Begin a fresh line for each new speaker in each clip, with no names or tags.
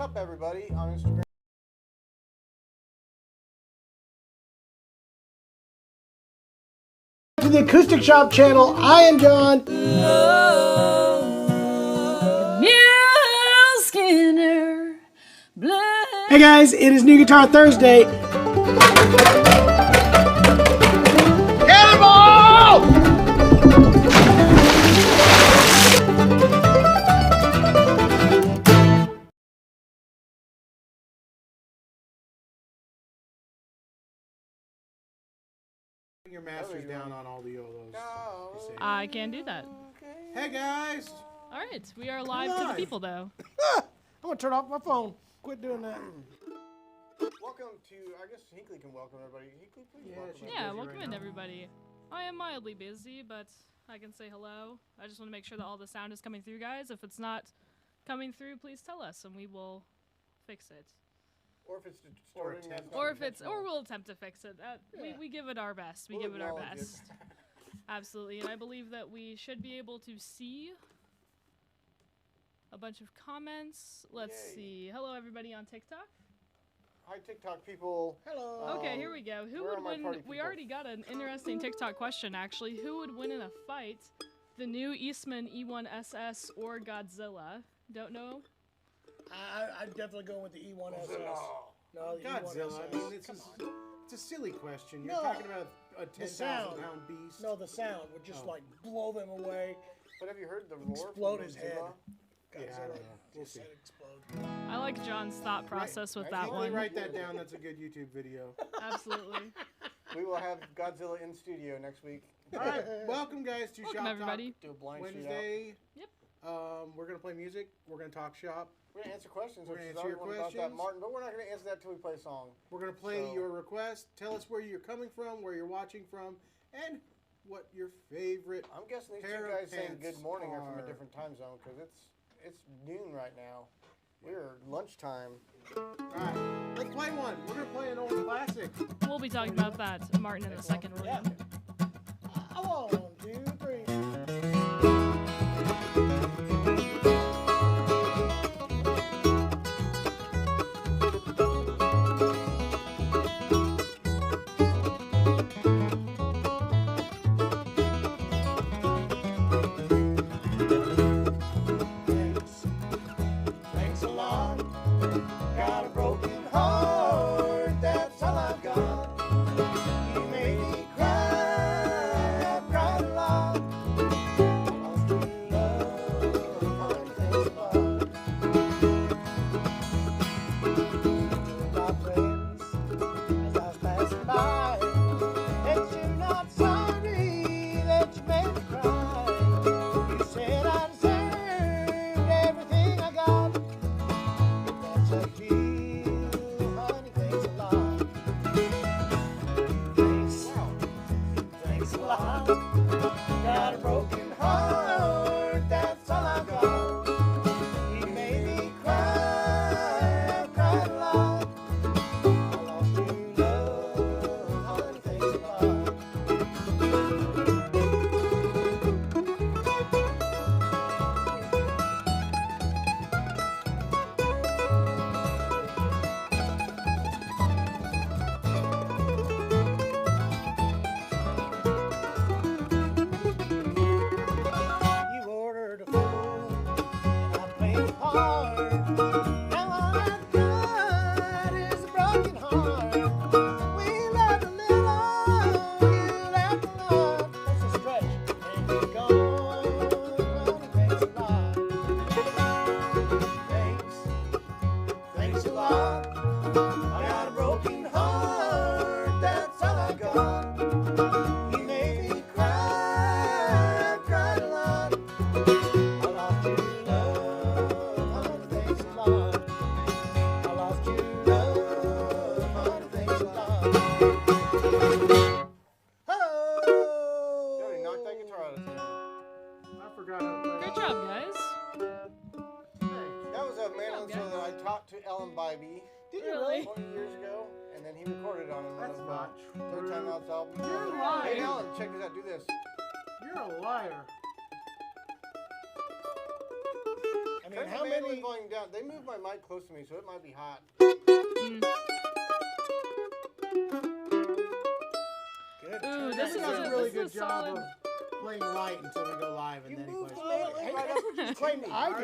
up, everybody, on Instagram.
To the Acoustic Shop channel. I am John. Hey guys, it is New Guitar Thursday. Cannonball!
Your masters down on all the those.
I can do that.
Hey guys!
All right, we are live to the people though.
I'm gonna turn off my phone. Quit doing that.
Welcome to, I guess Hinkley can welcome everybody. Hinkley, please welcome
Yeah, welcome in everybody. I am mildly busy, but I can say hello. I just want to make sure that all the sound is coming through, guys. If it's not coming through, please tell us and we will fix it.
Or if it's distorting,
Or we'll attempt to fix it. We give it our best. We give it our best. Absolutely, and I believe that we should be able to see a bunch of comments. Let's see. Hello, everybody on TikTok.
Hi, TikTok people.
Hello.
Okay, here we go. Who would win? We already got an interesting TikTok question, actually. Who would win in a fight? The new Eastman E1SS or Godzilla? Don't know.
I'd definitely go with the E1SS. No, the
Godzilla.
E1SS.
I mean, it's a silly question. You're talking about a 10,000-pound beast.
No, the sound would just like blow them away.
But have you heard the roar?
Explode his head.
Yeah, I don't know. We'll see.
Explode.
I like John's thought process with that
Hinkley,
one.
write that down. That's a good YouTube video.
Absolutely.
We will have Godzilla in studio next week.
All right, welcome guys to
Welcome,
Shop
everybody.
Do a blind
Wednesday.
Yep.
We're gonna play music. We're gonna talk shop.
We're gonna answer questions.
We're gonna
which is
answer your
our one about that,
questions.
Martin, but we're not gonna answer that till we play a song.
We're gonna play your request. Tell us where you're coming from, where you're watching from, and what your favorite.
I'm guessing these
pair
two
of
guys saying
pants
good morning are from a
are.
different time zone because it's noon right now. We're lunchtime.
All right, let's play one. We're gonna play an old classic.
We'll be talking about that, Martin, in a second.
Yeah. 1, 2, 3. Thanks a lot. Got a broken heart, that's all I've got. You made me cry, I've cried a lot. I lost true love, honey, thanks a lot. My friends, as I was passing by, that you're not sorry that you made me cry. You said I deserved everything I got. That's how you feel, honey, thanks a lot. Thanks a lot. Got a broken heart, that's all I got. You made me cry, I've cried a lot. I lost true love, honey, thanks a lot. You ordered a fool, and I played the part. Now all I've got is a broken heart. We laughed a little, you laughed a lot. That's a stretch, and you're gone. Thanks a lot. Thanks a lot. I got a broken heart, that's all I got. You made me cry, I cried a lot. I lost your love, honey, thanks a lot. I lost your love, honey, thanks a lot. Hello!
You already knocked that guitar out of tune.
I forgot how to play.
Great job, guys.
That was a mandolin
Good job,
solo that I taught to Ellen Bybee
Did you
Really?
20 years ago, and then he recorded it on one
That's
of
not
Third
true.
Time Out's album.
You're
Hey,
lying.
Ellen, check this out. Do this.
You're a liar.
And mean,
Turn
how
the mandolin
many?
volume down. They moved my mic close to me, so it might be hot.
Mm.
Good.
Ooh,
turn
this
that
is
does
down.
a really
this
good
is a
job
solid-
of playing light until we go live, and
You
then he
moved
plays.
the mandolin
Hey,
right
that's
up.
what you claim I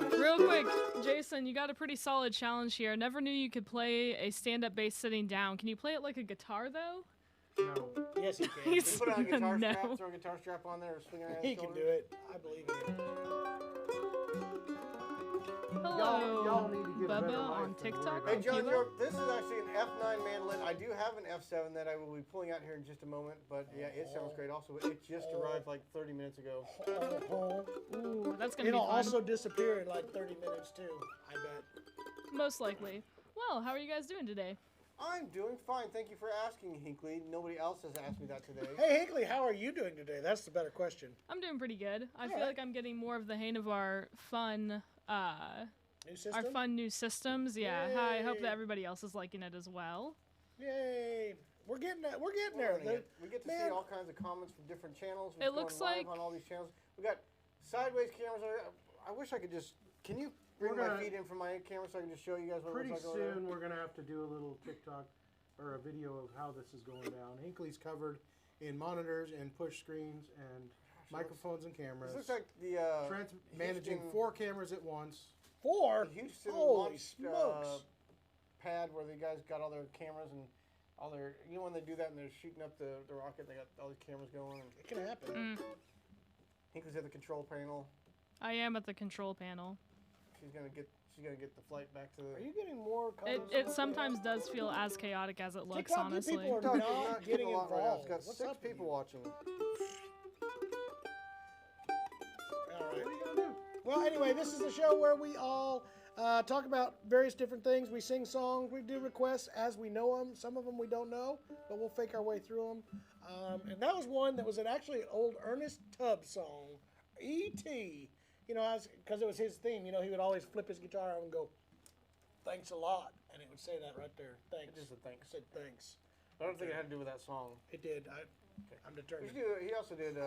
do.
Real quick, Jason, you got a pretty solid challenge here. Never knew you could play a stand-up bass sitting down. Can you play it like a guitar, though?
No.
Yes, he can.
You
He's-
put on a guitar
No.
strap, throw a guitar strap on there, or swing it on his
He can
shoulder.
do it. I believe in him.
Hello,
y'all need to get a better
Bubba
life
on
than
TikTok.
Hey,
on
John
Cuba.
York, this is actually an F9 mandolin. I do have an F7 that I will be pulling out here in just a moment, but yeah, it sounds great. Also, it just arrived like 30 minutes ago.
Ooh, that's gonna be
It'll
fun.
also disappear in like 30 minutes too. I bet.
Most likely. Well, how are you guys doing today?
I'm doing fine. Thank you for asking, Hinkley. Nobody else has asked me that today.
Hey, Hinckley, how are you doing today? That's the better question.
I'm doing pretty good. I feel
Alright.
like I'm getting more of the hang of our fun,
New system?
new systems. Yeah. I hope
Yay.
that everybody else is liking it as well.
Yay! We're getting there. We're getting
We're
there.
learning it. We get to see
man.
all kinds of comments from different channels.
It
What's
looks
going live
like-
on all these channels. We got sideways cameras. I wish I could just. Can you bring
We're
my
gonna-
feet in from my camera so I can just show you guys what it
Pretty
looks like over there?
soon, we're gonna have to do a little TikTok or a video of how this is going down. Hinkley's covered in monitors and push screens and microphones and cameras.
This looks like the
Trent's managing
Houston-
4 cameras at once.
4.
the Houston
Holy
launch
smokes!
pad where the guys got all their cameras and all their. You know when they do that and they're shooting up the rocket, they got all these cameras going. And
It can happen.
Mm,
Hinkley's at the control panel.
I am at the control panel.
She's gonna get the flight back to the.
Are you getting more
It,
comments?
it sometimes does feel as chaotic as it looks,
TikTok, you
honestly.
people are
TikTok is
not
not
getting
a lot right now. It's
involved.
got
What's
6
up with
people
you?
watching.
All right.
What are you gonna do?
Well, anyway, this is the show where we all talk about various different things. We sing songs. We do requests as we know them. Some of them we don't know, but we'll fake our way through them. And that was one that was actually an old Ernest Tubb song, E.T. You know, because it was his theme. You know, he would always flip his guitar out and go, "Thanks a lot," and it would say that right there. Thanks.
It just a thanks.
It said thanks.
I don't think it had to do with that song.
It did. I'm
We
determined.
should do, he also did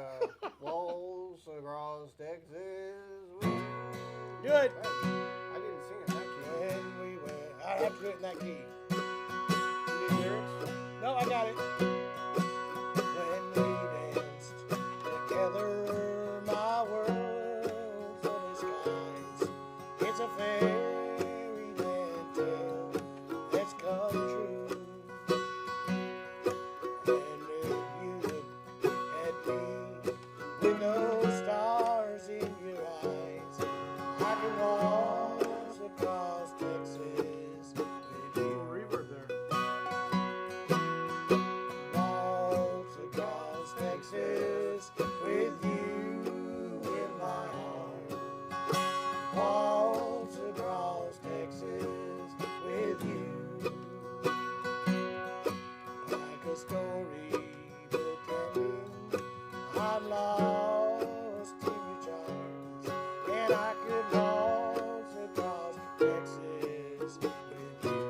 Walls Across Texas.
Do it.
I didn't sing it in that key.
When we went, I have to do it in that key.
You did lyrics?
No, I got it. When we danced together, my world's full of skies. It's a fairyland tale that's come true. And if you look at me with those stars in your eyes, I can waltz across Texas with
A
you.
little reverb there.
Waltz across Texas with you in my arms. Waltz across Texas with you. Like a storybook ending, I'm lost in your charms. And I could waltz across Texas with you.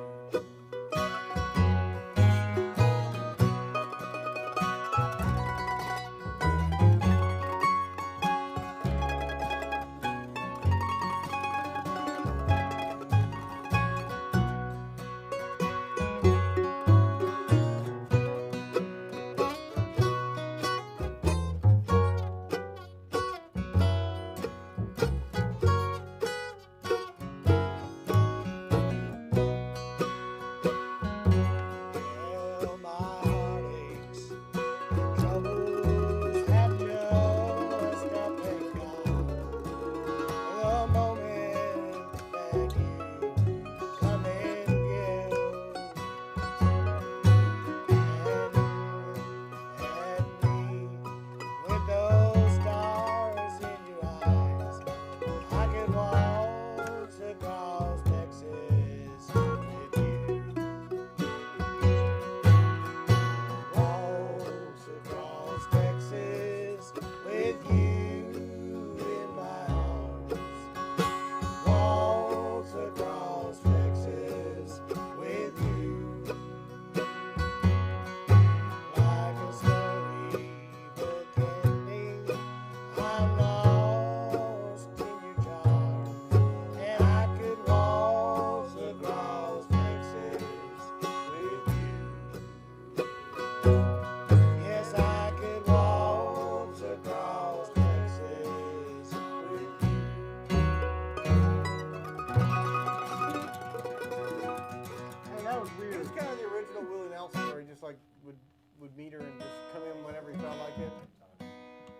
would meter and just come in whenever he felt like it.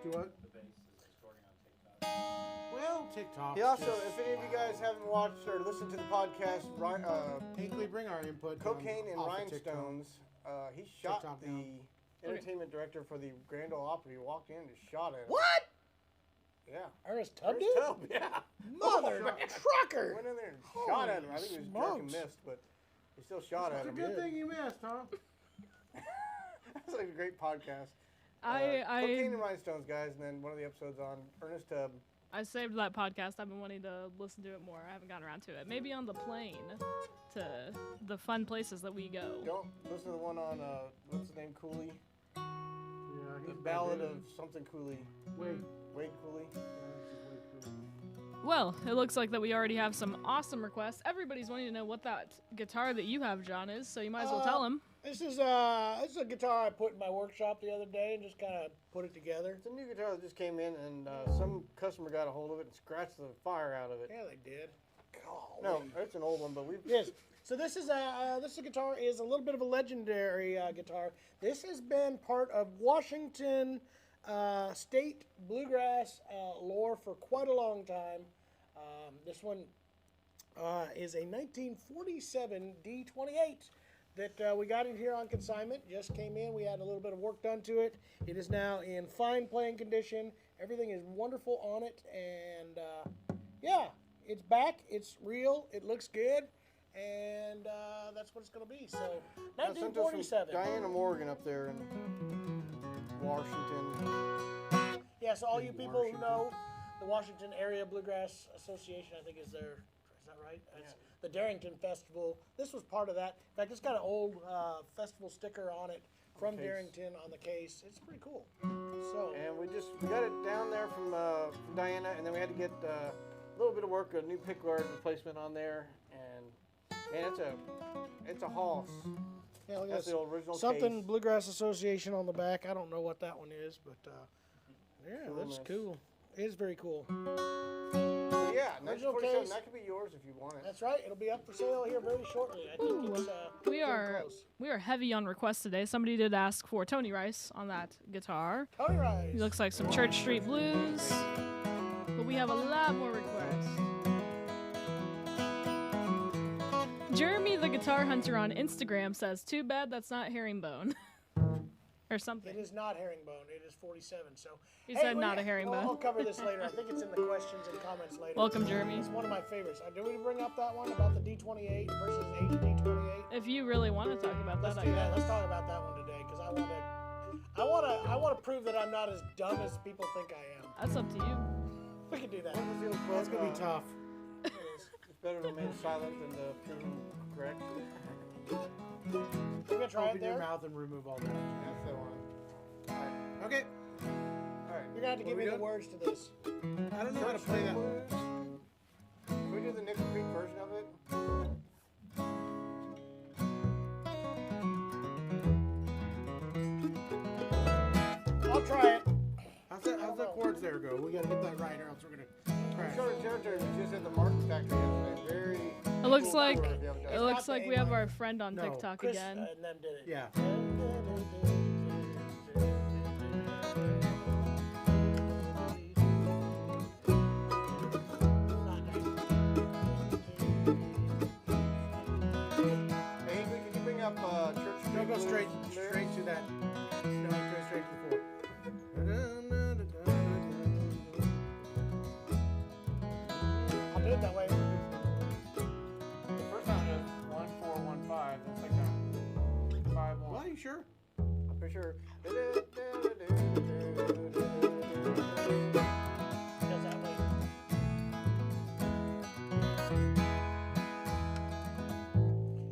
Do what?
The bass is recording on TikTok.
Well, TikTok.
He also, if any of you guys haven't watched or listened to the podcast,
Hinkley, bring our input.
Cocaine and
off of TikTok.
Rhinestones, he shot
TikTok
the
now.
entertainment director for the Grand Ole Opry. He walked in and just shot at him.
What?
Yeah.
Ernest Tubb
Ernest
did?
Tubb, yeah.
Mother trucker!
Went in there and shot at him. I think he was drunk and
smokes.
missed, but he still shot at
It's a
him.
good thing you missed, huh?
That's like a great podcast.
I
Cocaine and Rhinestones, guys, and then one of the episodes on Ernest Tubb.
I saved that podcast. I've been wanting to listen to it more. I haven't gotten around to it. Maybe on the plane to the fun places that we go.
Don't listen to the one on, what's his name, Cooley?
Yeah,
The
he's
Ballad
bad.
of something Cooley.
Wait.
Wade Cooley.
Well, it looks like that we already have some awesome requests. Everybody's wanting to know what that guitar that you have, John, is, so you might as well tell them.
This is a guitar I put in my workshop the other day and just kind of put it together.
It's a new guitar that just came in, and some customer got a hold of it and scratched the fire out of it.
Yeah, they did.
No, it's an old one, but we've...
Yes. So this guitar is a little bit of a legendary guitar. This has been part of Washington state bluegrass lore for quite a long time. This one is a 1947 D28 that we got in here on consignment. Just came in. We had a little bit of work done to it. It is now in fine playing condition. Everything is wonderful on it, and yeah, it's back. It's real. It looks good. And that's what it's going to be. So,
I sent those from
1947.
Diana Morgan up there in Washington.
Yeah, so all you people who know the Washington Area Bluegrass Association, I think is that right? It's the Darrington Festival. This was part of that. In fact, it's got an old festival sticker on it from Darrington on the case. It's pretty cool. So,
And we got it down there from Diana, and then we had to get a little bit of work, a new pickguard replacement on there, and it's a Hoss.
yeah, look at
That's
this.
the original
Something
case.
Bluegrass Association on the back. I don't know what that one is, but yeah, that's
Coolness.
cool. It is very cool.
But yeah,
Original
1947.
case.
That could be yours if you want it.
That's right. It'll be up for sale here very shortly. I think it's
We
getting
are
close.
heavy on requests today. Somebody did ask for Tony Rice on that guitar.
Tony Rice.
He looks like some Church Street Blues. But we have a lot more requests. Jeremy the Guitar Hunter on Instagram says, "Too bad that's not herringbone." Or something.
It is not herringbone. It is 47. So
He said not a
We'll
herringbone.
cover this later. I think it's in the questions and comments later.
Welcome, Jeremy.
It's one of my favorites. Do we bring up that one about the D28 versus HD28?
If you really want to talk about
Let's
that,
do
I
that.
guess.
Let's talk about that one today because I want to prove that I'm not as dumb as people think I am.
That's up to you.
We can do that.
That's going to be tough.
It is.
It's better to remain silent than to prove correct.
We're gonna try it
Open your
there.
mouth and remove all that.
That's the one.
Okay.
All right.
You're gonna have to give me the words to this.
I don't know how to play that.
Can we do the Nickel Creek version of it?
I'll try it.
How's the chords there go? We got to get that right or else we're going to crash.
Short Territory was just at the Martin Factory yesterday. Very.
It looks
cool
like
tour if you haven't done
it
it.
looks
not
like
the
we have
A
our
minor.
friend on
No.
TikTok
Chris
again.
and them did it.
Yeah.
Hey, Ingrid, can you bring up Church Street?
No, go
Blues
straight
there?
to that. No, go straight to the four.
I'll do it that way.
The first time is 1415. That's like a 5-1.
Well, are you sure?
I'm pretty sure.
It goes that way.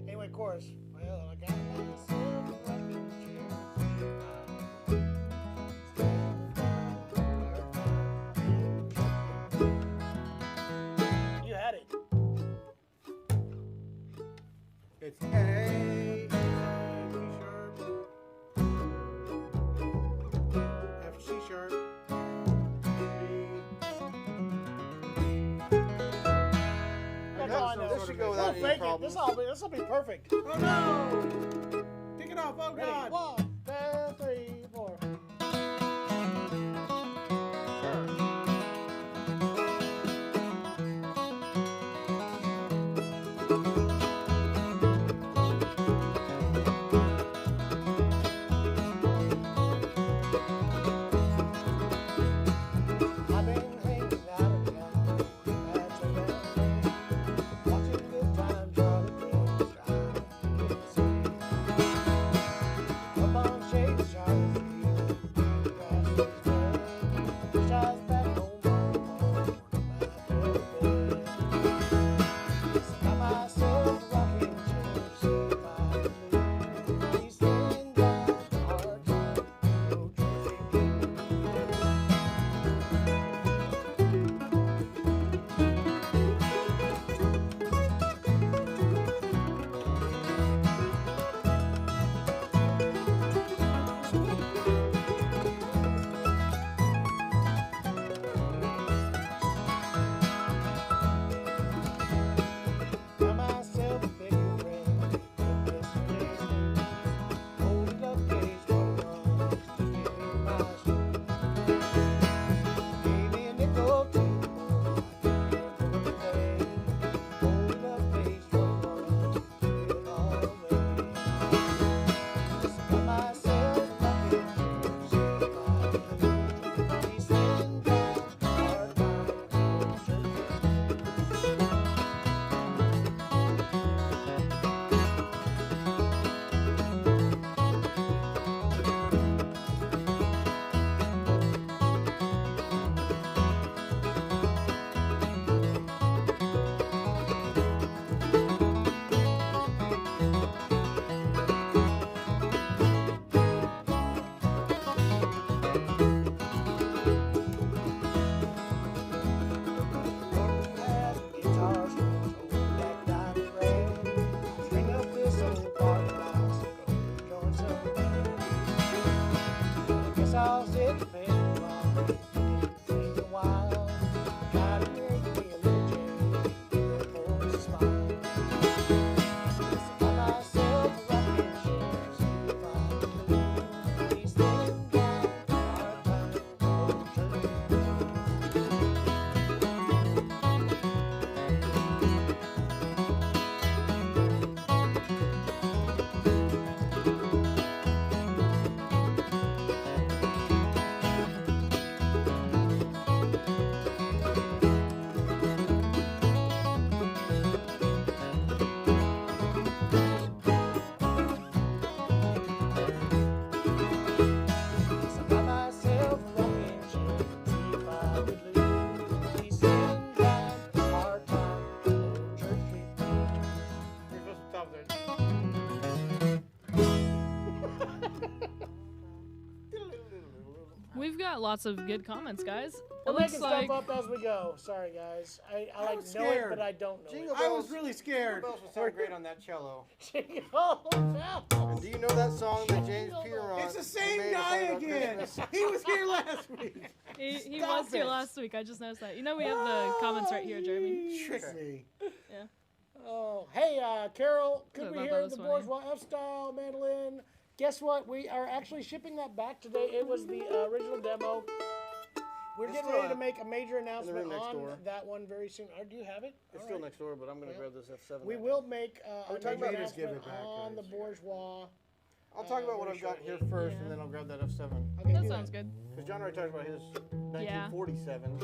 Anyway, chorus. Well, I got myself a rocking chair. You had it.
It's A, C sharp,
That's all I know.
This should go
We'll
without any
fake it.
problems.
This will be perfect.
Oh no! Take it off, oh
Ready?
god!
1, 2, on shades, Charlotte's the grass is red. Charlotte's back home on my bed. I got myself a rocking chair, see if I can move. He's laying down the hard time, no Jersey blues. Got myself a big friend, yesterday's news. Hold it up, case one runs, just in my shoes. Gave me a nickel to the boy, I took care for the day. Hold it up, case one runs, give it all away. Got myself a rocking chair, see if I can move. He's laying down hard time, no Jersey blues. Guitar strings, old black diamond red. String up this old party box and go join some band. I guess I'll sit the bed while it takes a while. Gotta make me a little change, give the boys a smile. Guess I got myself a rocking chair, see if I can move. He's laying down hard time, old Jersey blues. I got myself a rocking chair, see if I could lose. He's sitting down hard time, old Jersey blues.
You're supposed to stop there.
We've got lots of good comments, guys. It
We're
looks
making
like
stuff up as we go. Sorry, guys. I like
was
know it,
scared.
but I don't know
Jingle
it.
I was really scared.
Bells would sound great on that cello.
Jingle bells.
Do you know that song that James Pierron
It's the same
made a
guy
song about
again.
Christmas?
He was here last week.
he
Stop
was here
it.
last week. I just noticed that. You know we have the comments right here, Jeremy.
Trick me.
Oh, hey, Carol, could
Yeah,
we
that
hear
was
the
funny.
bourgeois F-style mandolin? Guess what? We are actually shipping that back today. It was the original demo. We're
It's
getting
still
ready to
at-
make a major announcement
room next
on
door.
that one very soon. Do you have it?
It's
All
still
right.
next door, but I'm going to
Well,
grab this F7.
We
right
will
now.
make a
we talking
major
about-
Just give
announcement
it back,
on the
guys.
bourgeois.
I'll talk about what
very
I've got here
shortly.
first,
Yeah.
and then I'll grab that F7.
Okay,
That
do
sounds good.
Because John already talked about his 1947.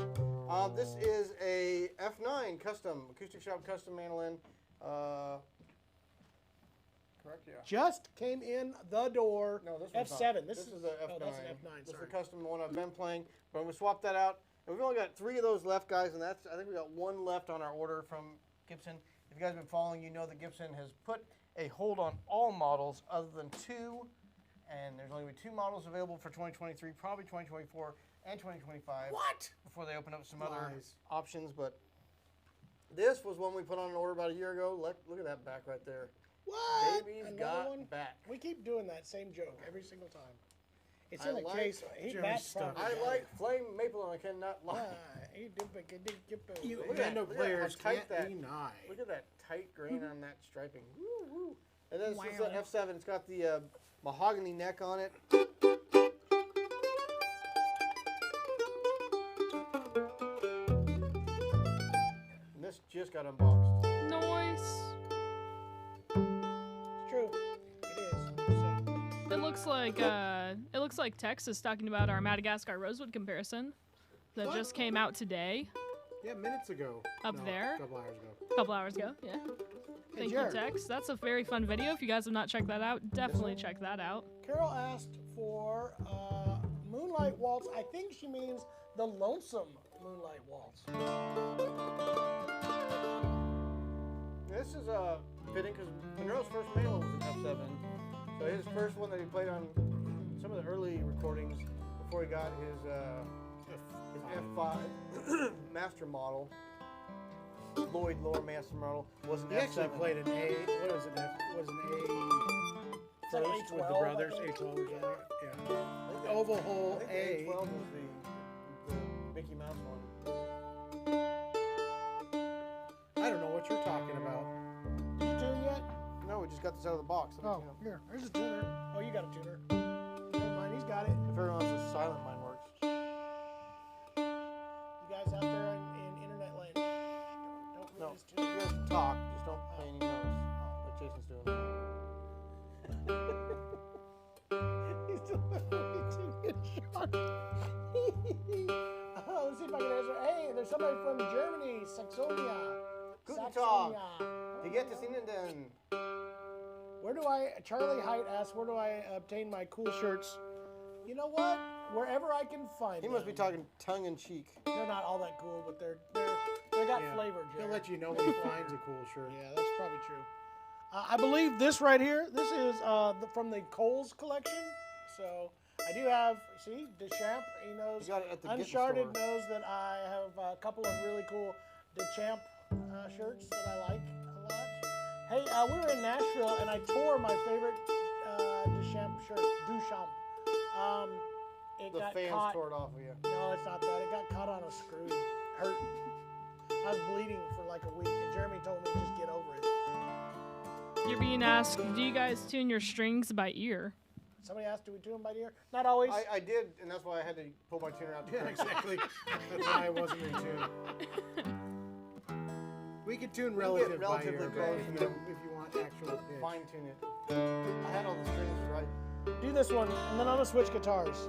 This is a F9 custom, Acoustic Shop custom mandolin. Correct, yeah.
Just came in the door.
No, this one's
F7.
not.
This
This
is
is the F9.
Oh, that's an F9.
This is
Sorry.
the custom one I've been playing, but I'm gonna swap that out. And we've only got 3 of those left, guys, and I think we got 1 left on our order from Gibson. If you guys have been following, you know that Gibson has put a hold on all models other than 2, and there's only 2 models available for 2023, probably 2024 and 2025.
What?
Before they open up some other
Lies.
options, but this was one we put on an order about a year ago. Look at that back right there.
What?
Baby's
Another
got
one?
back.
We keep doing that same joke every single time. It's
I
in the
like
case. He
Jerry's
Matt's
stuff.
probably
I
got
like
it.
flame maple and I cannot lie.
You
Look at that,
Nintendo
look at
players
how tight
can't
that-
deny.
Look at that tight grain on that striping. Woo, woo. And then this is
Wow.
the F7. It's got the mahogany neck on it. And this just got unboxed.
Nice.
It's true. It is. So,
It looks like Tex is talking about our Madagascar rosewood comparison that
What?
just came out today,
Yeah, minutes ago.
Up
No,
there?
A couple hours ago.
a couple hours ago. Yeah. Thank you,
Jared.
Tex. That's a very fun video. If you guys have not checked that out, definitely check that out.
Carol asked for Moonlight Waltz. I think she means the Lonesome Moonlight Waltz.
This is fitting because Monroe's first Mandolin was an F7. So his first one that he played on some of the early recordings before he got his F5 master model, Lloyd Lower master model, was an
He
F7.
actually played an A. What was it? Was an A
like
first with the
A12,
brothers.
I think.
A12 or something. Yeah. Oval hole
I think
A.
the A12 was the Mickey Mouse one.
I don't know what you're talking about.
Did you tune yet?
No, we just got this out of the box.
Oh, here. There's a tuner. Oh, you got a tuner. Never mind, he's got it.
If everyone's a silent, mine works.
You guys out there in internet land, don't
No,
ruin his
you
tuner.
guys can talk, just don't play any notes, like Jason's doing.
He's still waiting to shot. Let's see if I can answer. Hey, there's somebody from Germany, Saxonia.
Guten Tag.
Saxonia.
Wie geht es Ihnen denn?
Where do Charlie Height asks, where do I obtain my cool shirts? You know what? Wherever I can find
He
them.
must be talking tongue in cheek.
They're not all that cool, but they got
Yeah.
flavor,
He'll
Jared.
let you know when he finds a cool shirt.
Yeah, that's probably true. I believe this right here, this is from the Coles collection. So I do have, see, Deschamps, he knows.
You got it at the Gibson
Uncharted
store.
knows that I have a couple of really cool Deschamps shirts that I like a lot. Hey, we were in Nashville and I tore my favorite Deschamps shirt, Duchamp. It
The
got
fans
caught.
tore it off of you.
No, it's not that. It got caught on a screw. Hurt. I was bleeding for like a week, and Jeremy told me just get over it.
You're being asked, do you guys tune your strings by ear?
Somebody asked, do we tune them by ear? Not always.
I did, and that's why I had to pull my tuner out. To
Yeah, exactly. That's why I wasn't in tune. We could tune relative by
relatively
ear,
close,
if
and
you,
then
if you want actual pitch.
Fine tune it. I had all the strings right.
Do this one, and then I'm gonna switch guitars.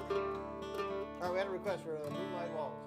All right, we had a request for a Moonlight Waltz.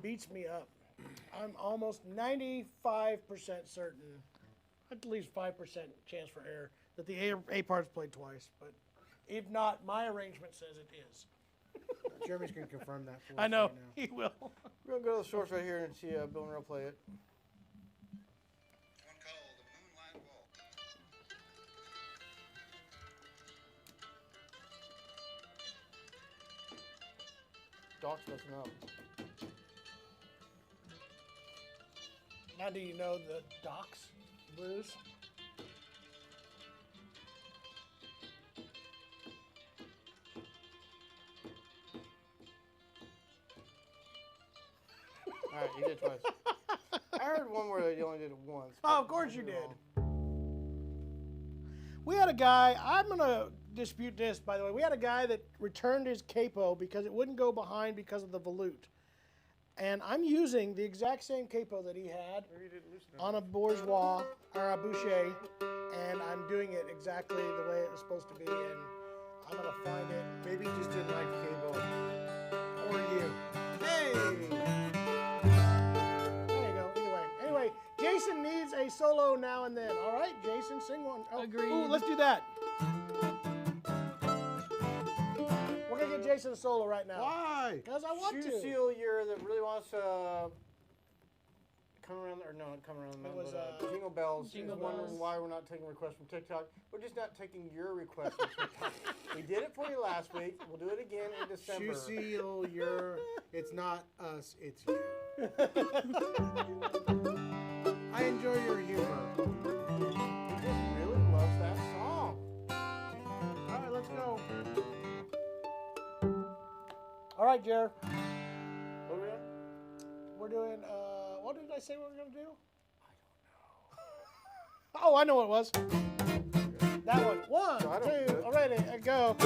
beats me up. I'm almost 95% certain, at least 5% chance for error, that the A part's played twice. But if not, my arrangement says it is.
Jeremy's going to confirm that for us
I know,
right now.
he will.
We're going to go to the source right here and see Bill Monroe play it.
One called the Moonlight Walk.
Doc's messing up.
Now, do you know the Doc's blues?
All right, you did twice. I heard one where you only did it once.
Oh, of course you did. We had a guy, I'm going to dispute this, by the way. We had a guy that returned his capo because it wouldn't go behind because of the volute. And I'm using the exact same capo that he had on a bourgeois, or a boucher, and I'm doing it exactly the way it was supposed to be, and I'm going to find it.
Maybe he just didn't like cable.
Or you.
Hey!
There you go. Either way. Anyway, Jason needs a solo now and then. All right, Jason, sing one. Oh,
Agreed.
Ooh, let's do that. We're going to get Jason a solo right now.
Why?
Because I want
Shoe
to.
seal year that really wants to come around, or no, not come around the mountain,
was,
but, Jingle Bells
Jingle
is wondering
Bells.
why we're not taking requests from TikTok. We're just not taking your requests from TikTok. We did it for you last week. We'll do it again in December.
Shoe seal, it's not us, it's you. I enjoy your humor.
He just really loves that song.
All right, let's go.
All right, Jer.
What are we doing?
We're doing, what did I say we were going to do? I don't know. Oh, I know what it was. That one. One,
No, I don't do
two,
it.
all ready, and go.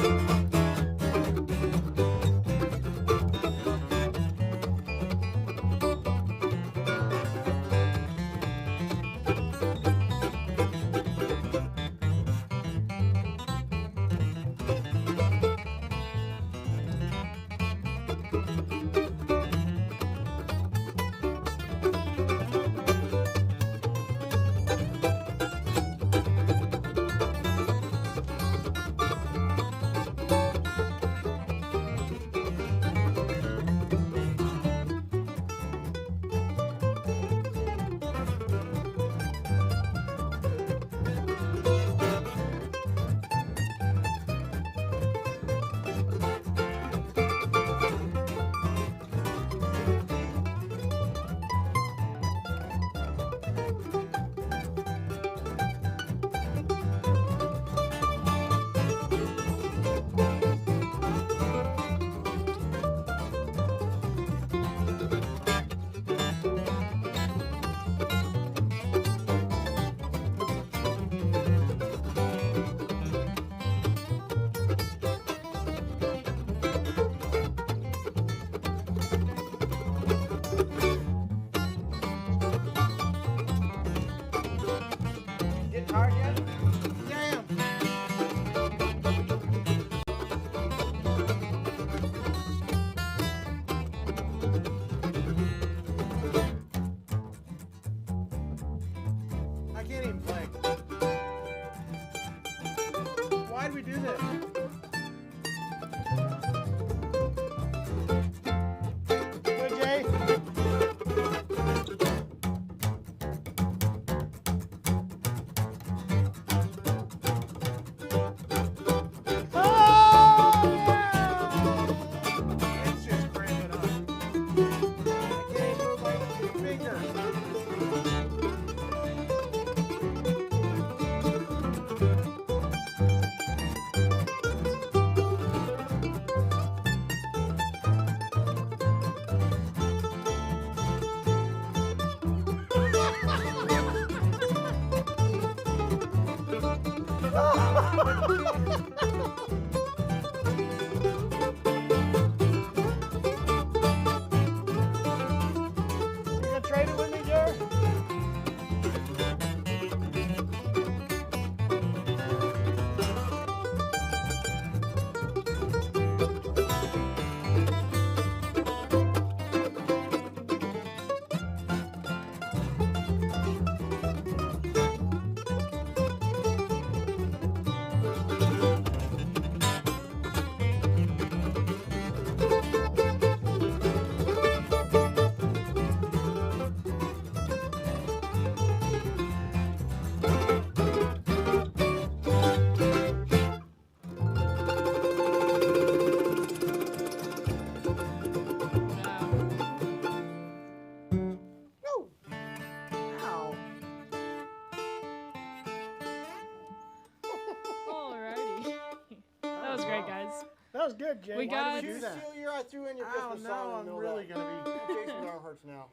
That was good, Jay.
We
Why
got-
did we do that?
Steal I threw in your
Oh,
Christmas
no,
song in
I'm
the middle
really
of
going
that.
to be...
Jason's arm hurts now.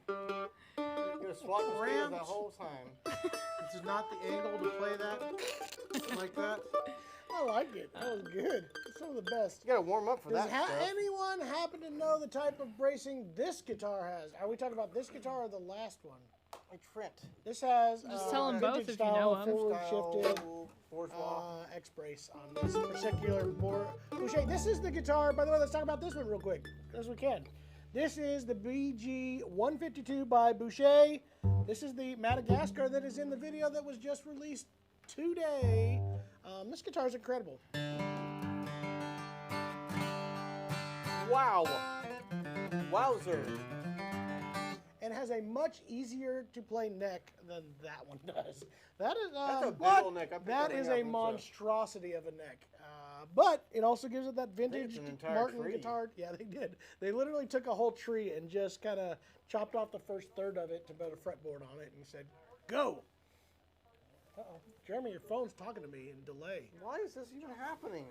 You're gonna swat the scales that whole time.
This is not the angle to play that like that.
I like it. That was good. It's some of the best.
You gotta warm up for
Does
that stuff.
anyone happen to know the type of bracing this guitar has? Are we talking about this guitar or the last one?
Hey, Trent.
This has
Just tell 'em both
vintage
if you know
style,
'em.
forward shifted
Bourgeois.
X brace on this particular board. Boucher, this is the guitar. By the way, let's talk about this one real quick, as we can. This is the BG 152 by Boucher. This is the Madagascar that is in the video that was just released today. This guitar is incredible.
Wow. Wowzer.
And has a much easier to play neck than that one does. That is
That's a big
but
old neck. I picked
that
that
is
thing
a
up and
monstrosity of a neck. But it also gives it that vintage
an entire
Martin
tree.
guitar. Yeah, they did. They literally took a whole tree and just kind of chopped off the first third of it to put a fretboard on it and said, "Go." Uh-oh, Jeremy, your phone's talking to me in delay.
Why is this even happening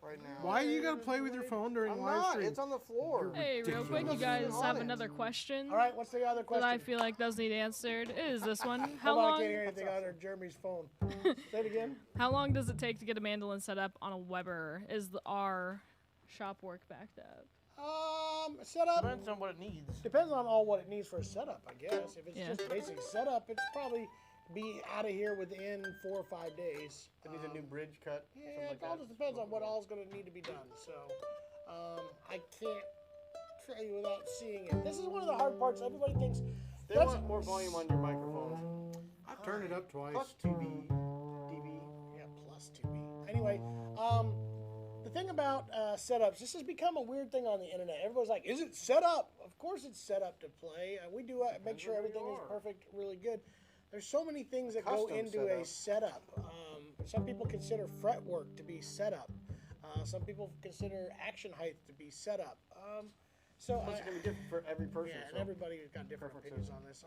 right now?
Why are you going to play with your phone during
I'm
live
not.
stream?
It's on the floor.
Hey, real quick, you guys have another question
All right, what's the other
that
question?
I feel like does need answered. It is this one. How
Hold on, I
long?
can't hear anything on Jeremy's phone. Say it again.
How long does it take to get a mandolin set up on a Weber? Is our shop work backed up?
Setup.
Depends on what it needs.
Depends on all what it needs for a setup, I guess. If it's
Yeah.
just basic setup, it's probably be out of here within 4 or 5 days.
It needs a new bridge cut.
Yeah,
something like
it all
that.
just depends on what all's going to need to be done. So, I can't tell you without seeing it. This is one of the hard parts. Everybody thinks
They
that's
want more volume on your microphone.
I've turned it up twice.
Plus 2B, dB.
yeah, plus 2B. Anyway, the thing about setups, this has become a weird thing on the internet. Everybody's like, "Is it set up?" Of course, it's set up to play. We do make sure
on who
everything
you
is
are.
perfect, really good. There's so many things that go
Custom
into a setup. Some people consider fretwork to be setup. Some people consider action height to be setup. So
It's going to be different for every person.
yeah, and
so.
everybody's got different
Preferences.
opinions on this.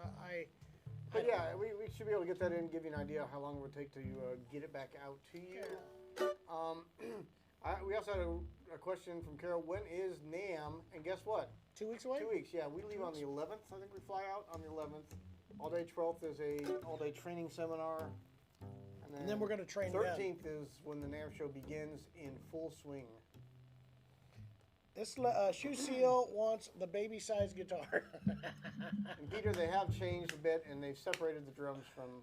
But yeah, we should be able to get that in, give you an idea of how long it would take to get it back out to you. We also had a question from Carol. When is Namm? And guess what?
2 weeks away?
2 weeks, yeah. We leave on the 11th. I think we fly out on the 11th. All day 12th is a all-day training seminar.
And then we're going to train them.
13th is when the Namm show begins in full swing.
This Shoe Seal wants the baby-sized guitar.
And Peter, they have changed a bit, and they've separated the drums from.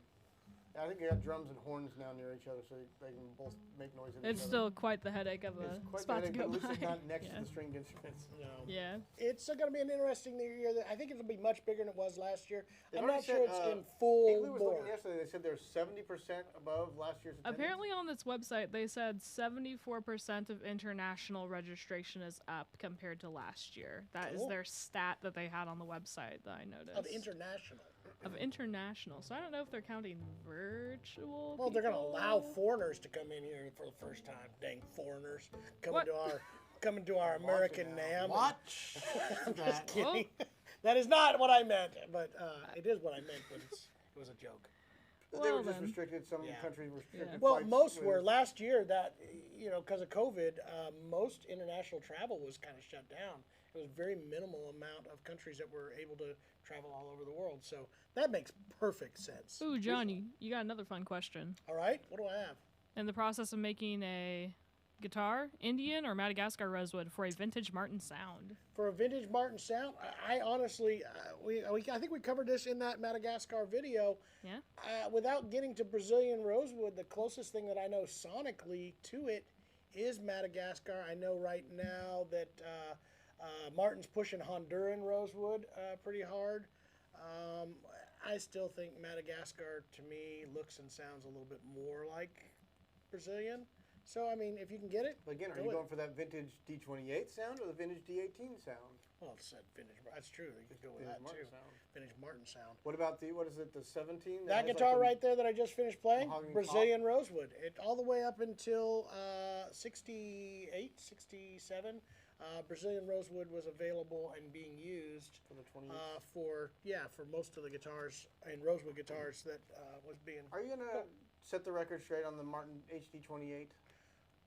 I think they got drums and horns now near each other, so they can both make noise. At
It's
each
still
other.
quite the headache of
It's
a
quite
spot to
bad,
go
but at least
by.
it's not next
Yeah.
to the stringed instruments.
No.
Yeah.
It's going to be an interesting year. I think it'll be much bigger than it was last year.
They've
I'm not
already
sure
said,
it's in
Igloo
full
was
bore.
looking yesterday. They said they're 70% above last year's attendance.
Apparently on this website they said 74% of international registration is up compared to last year. That is
Cool.
their stat that they had on the website that I noticed.
Of international.
Of international. So I don't know if they're counting virtual.
Well, they're going to
people.
allow foreigners to come in here for the first time. Dang foreigners coming
What?
to our American Namm.
Watch
I'm
that.
just kidding. That is not what I meant, but it is what I meant. But it was a joke.
But they
Well,
were just
then.
restricted. Some
Yeah.
countries restricted.
Yeah.
Well,
flights
most
with-
were. Last year, that, because of COVID, most international travel was kind of shut down. It was a very minimal amount of countries that were able to travel all over the world. So that makes perfect sense.
Ooh, John, you got another fun question.
All right, what do I have?
In the process of making a guitar, Indian or Madagascar rosewood for a vintage Martin sound.
For a vintage Martin sound, I honestly, I think we covered this in that Madagascar video.
Yeah?
Without getting to Brazilian rosewood, the closest thing that I know sonically to it is Madagascar. I know right now that Martin's pushing Honduran rosewood pretty hard. I still think Madagascar, to me, looks and sounds a little bit more like Brazilian. So, I mean, if you can get it,
But again, are
do
you
it.
going for that vintage D28 sound or the vintage D18 sound?
Well, it's that vintage. That's true. You could go with
Vintage
that
Martin
too.
sound.
Vintage Martin sound.
What about what is it, the 17?
That
has like
guitar
the-
right there that I just finished playing,
mahogany
Brazilian rosewood. It all the way up until 68, 67. Brazilian rosewood was available and being used
For the 20.
for most of the guitars and rosewood guitars that was being.
Are you going to set the record straight on the Martin HD28?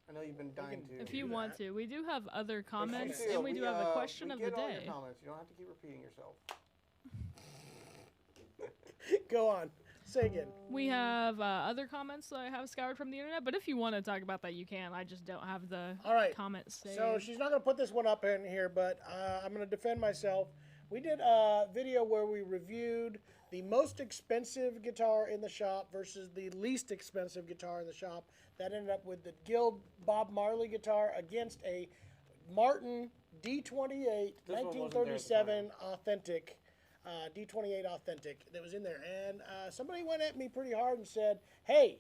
I know you've been dying to.
If you want to. We do have other
Hey,
comments,
Lucille,
and we do have a question
we
of the
get all your
day.
comments. You don't have to keep repeating yourself.
Go on. Say again.
We have other comments that I have scoured from the internet, but if you want to talk about that, you can. I just don't have the
All right.
comments saved.
So she's not going to put this one up in here, but I'm going to defend myself. We did a video where we reviewed the most expensive guitar in the shop versus the least expensive guitar in the shop. That ended up with the Guild Bob Marley guitar against a Martin D28
This one wasn't there at the
1937 authentic. D28 authentic that was in there. And somebody went at me pretty hard and said, hey,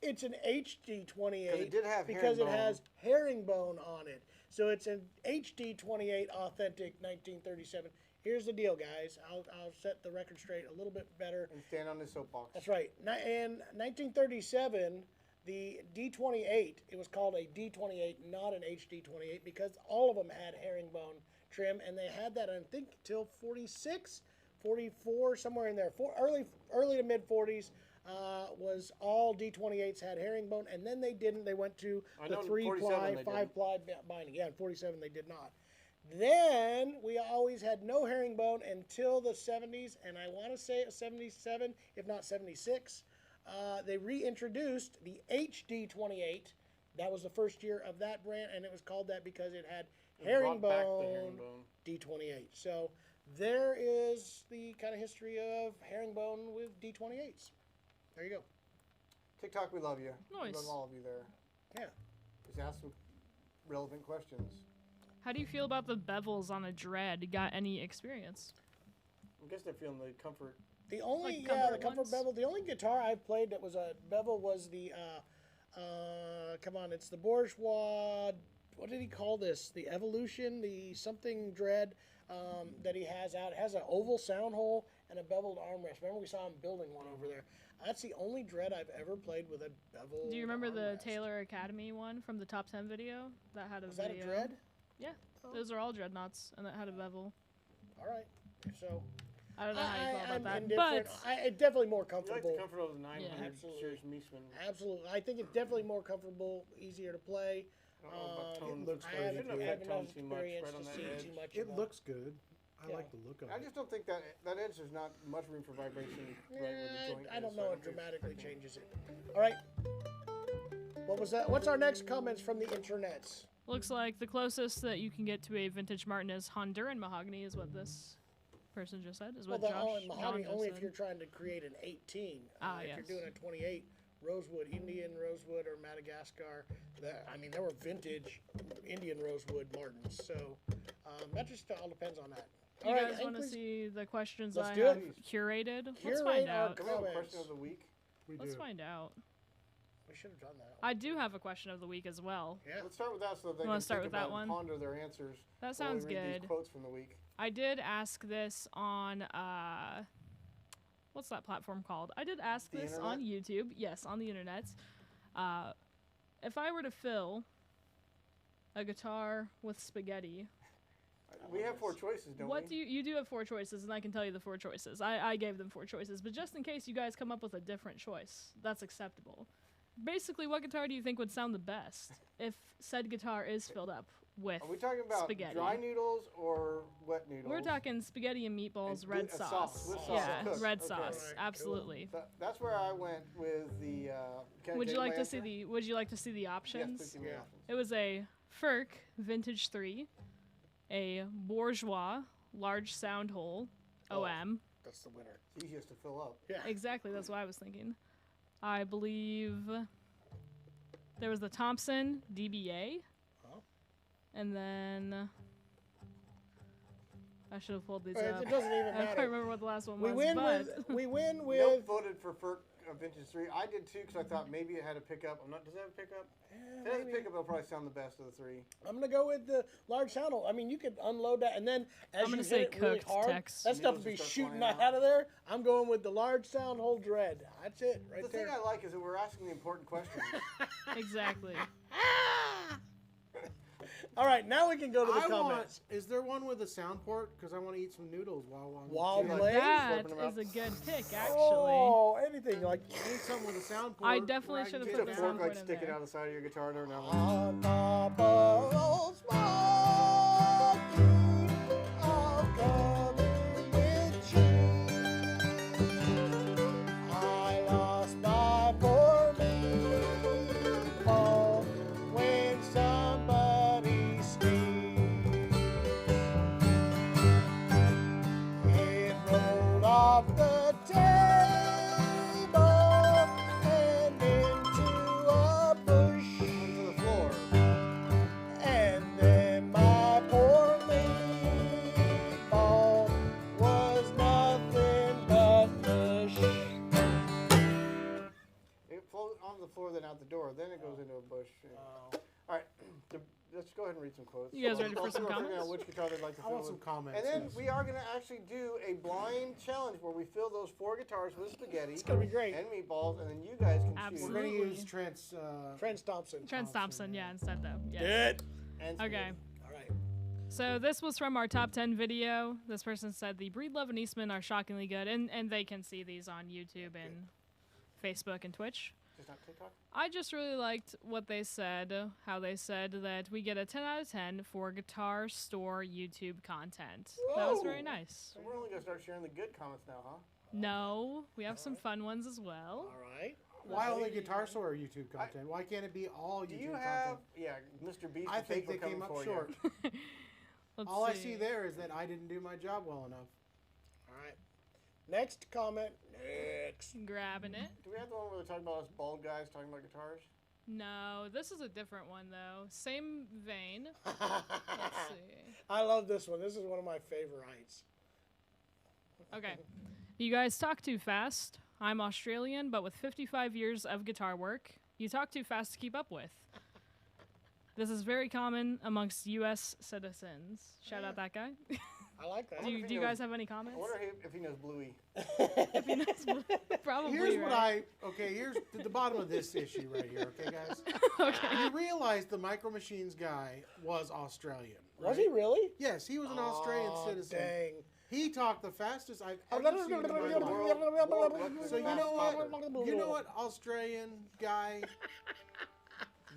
it's an HD28
'Cause it did have
because it
herringbone.
has herringbone on it. So it's an HD28 authentic 1937. Here's the deal, guys. I'll set the record straight a little bit better.
And stand on this soapbox.
That's right. In 1937, the D28, it was called a D28, not an HD28, because all of them had herringbone trim, and they had that, I think, till 46, 44, somewhere in there. Early to mid 40s was all D28s had herringbone, and then they didn't. They went to
I
the
know in
3-ply,
47 they
5-ply binding. Yeah, in 47 they did not. Then we always had no herringbone until the 70s, and I want to say it was 77, if not 76. They reintroduced the HD28. That was the first year of that brand, and it was called that because it had
Brought back the
herringbone D28. So there is the kind of history of herringbone with D28s. There you go.
TikTok, we love you. We
Nice.
love all of you there.
Yeah.
Just ask some relevant questions.
How do you feel about the bevels on a Dread? Got any experience?
I guess they're feeling the comfort.
The only
Like
the
comfort
comfort
ones?
bevel. The only guitar I've played that was a bevel was the come on, it's the Bourgeois. What did he call this? The Evolution, the something Dread that he has out. It has an oval sound hole and a beveled armrest. Remember we saw him building one over there. That's the only Dread I've ever played with a bevel.
Do you remember the
armrest.
Taylor Academy one from the top 10 video? That had a
Was that
video.
a Dread?
Yeah, those are all dreadnoughts, and that had a bevel.
All right. So
I don't know how you feel
I'm
about that,
indifferent.
but
it's definitely more
You like
comfortable.
the comfort of the 900
Absolutely.
Series Meesman.
Absolutely. I think it's definitely more comfortable, easier to play.
I don't know about tone.
looks
I
very
haven't,
Shouldn't
good.
I
affect
haven't
tone
enough
too much,
experience
right on
to
that
see
edge.
too much.
It
about-
looks good. I
Yeah.
like the look of
I
it.
just don't think that edge there's not much room for vibration right where the joint
I don't
is,
know.
so
It dramatically changes it. All right. What was that? What's our next comments from the internets?
looks like the closest that you can get to a vintage Martin is Honduran mahogany, is what this person just said. Is
Well,
what
the
Josh
mahogany
John
only
just
if you're
said.
trying to create an 18.
Ah,
If
yes.
you're doing a 28 rosewood, Indian rosewood or Madagascar, there were vintage Indian rosewood Martins. So that just all depends on that.
You
All right,
guys want to
Ankley's-
see the questions
Let's
I
do
have
it.
curated? Let's
Curate
find
our
out.
Can we have a
comments.
question of the week?
We
Let's
do.
find out.
We should have done that.
I do have a question of the week as well.
Yeah.
Let's start with that so they
wanna
can
start
think
with that
about and
one?
ponder their answers.
That
while
sounds
we read
good.
These quotes from the week.
I did ask this on what's that platform called? I did ask
The
this on
internet?
YouTube. Yes, on the internet. If I were to fill a guitar with spaghetti,
We have 4 choices, don't
what
we?
do you do have 4 choices, and I can tell you the 4 choices. I gave them 4 choices, but just in case you guys come up with a different choice, that's acceptable. Basically, what guitar do you think would sound the best if said guitar is filled up with
Are we talking about
spaghetti?
dry noodles or wet noodles?
We're talking spaghetti and meatballs,
And
red
with a sauce,
sauce.
with sauce,
Yeah,
cooked.
red
Okay.
sauce.
Alright, cool.
Absolutely.
That's where I went with the. Can I
Would
tell
you like
my
to see
answer?
the Would you like to see the
Yes,
options?
please give me
Yeah.
options.
It was a Ferk Vintage 3, a Bourgeois Large Sound Hole OM.
That's the winner.
It's easiest to fill up.
Yeah.
Exactly, that's what I was thinking. I believe there was the Thompson DBA.
Oh.
And then I should have pulled these
It
up.
doesn't even
I don't quite
matter.
remember what the last one
We
was.
win
but
with we win
Nope
with
voted for Vintage 3. I did too because I thought maybe it had a pickup. I'm not. Does it have a pickup? If it has a
maybe.
pickup, it'll probably sound the best of the 3.
I'm gonna go with the large sound hole. I mean, you could unload that, and then as
I'm
you
gonna
hit
say
it really
cooked,
hard,
Tex.
that stuff
Needles
would be
just start
shooting
flying
out
out.
of there. I'm going with the large sound hole dread. That's it, right
The
there.
thing I like is that we're asking the important questions.
exactly.
All right, now we can go to the
I
comments.
want. Is there one with a sound port? Because I want to eat some noodles while I'm.
While
chilling.
playing?
That
Flipping them
is a good pick, actually.
Oh, anything like.
I need something with a sound port.
I
where
definitely
can
should have
get
put
Get
the
a
down.
fork
sound
like
in
sticking
there.
out of the side of your guitar every now and then.
On top of smoky, I'll cover with cheese. I lost my poor meatball when somebody sneezed. It rolled off the table and into a bush.
Onto the floor.
And then my poor meatball was nothing but mush.
It floats onto the floor, then out the door. Then it goes into a bush. All right, let's go ahead and read some quotes.
You guys ready for some
People are figuring out
comments?
which guitar they'd like to
I
fill
want some
with.
comments.
And then
yes.
we are going to actually do a blind challenge where we fill those 4 guitars with spaghetti
It's gonna be great.
and meatballs, and then you guys can
We're
Absolutely.
going to
choose.
use Trent's.
Trent Thompson.
Trent Thompson, yeah, instead though. Yes.
Good.
And
Okay.
spaghetti.
All right.
So this was from our top 10 video. This person said the Breedlove and Eastman are shockingly good, and they can see these on YouTube and Facebook and Twitch.
Just not TikTok?
I just really liked what they said, how they said that we get a 10 out of 10 for Guitar Store YouTube content. That was very
Whoa.
nice.
So we're only going to start sharing the good comments now, huh?
No, we have some fun ones as well.
All right.
Why only Guitar Store YouTube content? Why can't it be all
Do
YouTube
you have,
content?
Mr. Beast
I
and
think
Fake
they
were
came
coming
up
for
short.
you.
Let's
All I see there is that I didn't do my job well enough.
All right. Next comment. Next.
Grabbing it.
Do we have the one where they're talking about us bald guys talking about guitars?
No, this is a different one though. Same vein. Let's see.
I love this one. This is one of my favorites.
Okay. You guys talk too fast. I'm Australian, but with 55 years of guitar work, you talk too fast to keep up with. This is very common amongst U.S. citizens. Shout out that guy.
I like that.
do you guys have any comments?
I wonder if he knows Bluey.
If he knows, probably.
Here's what
right.
here's the bottom of this issue right here, okay, guys?
Okay.
You realize the Micro Machines guy was Australian.
Was
right?
he really?
Yes, he was an Australian
Oh,
citizen.
Dang.
He talked the fastest I've ever seen in my life. So you know what, Australian guy?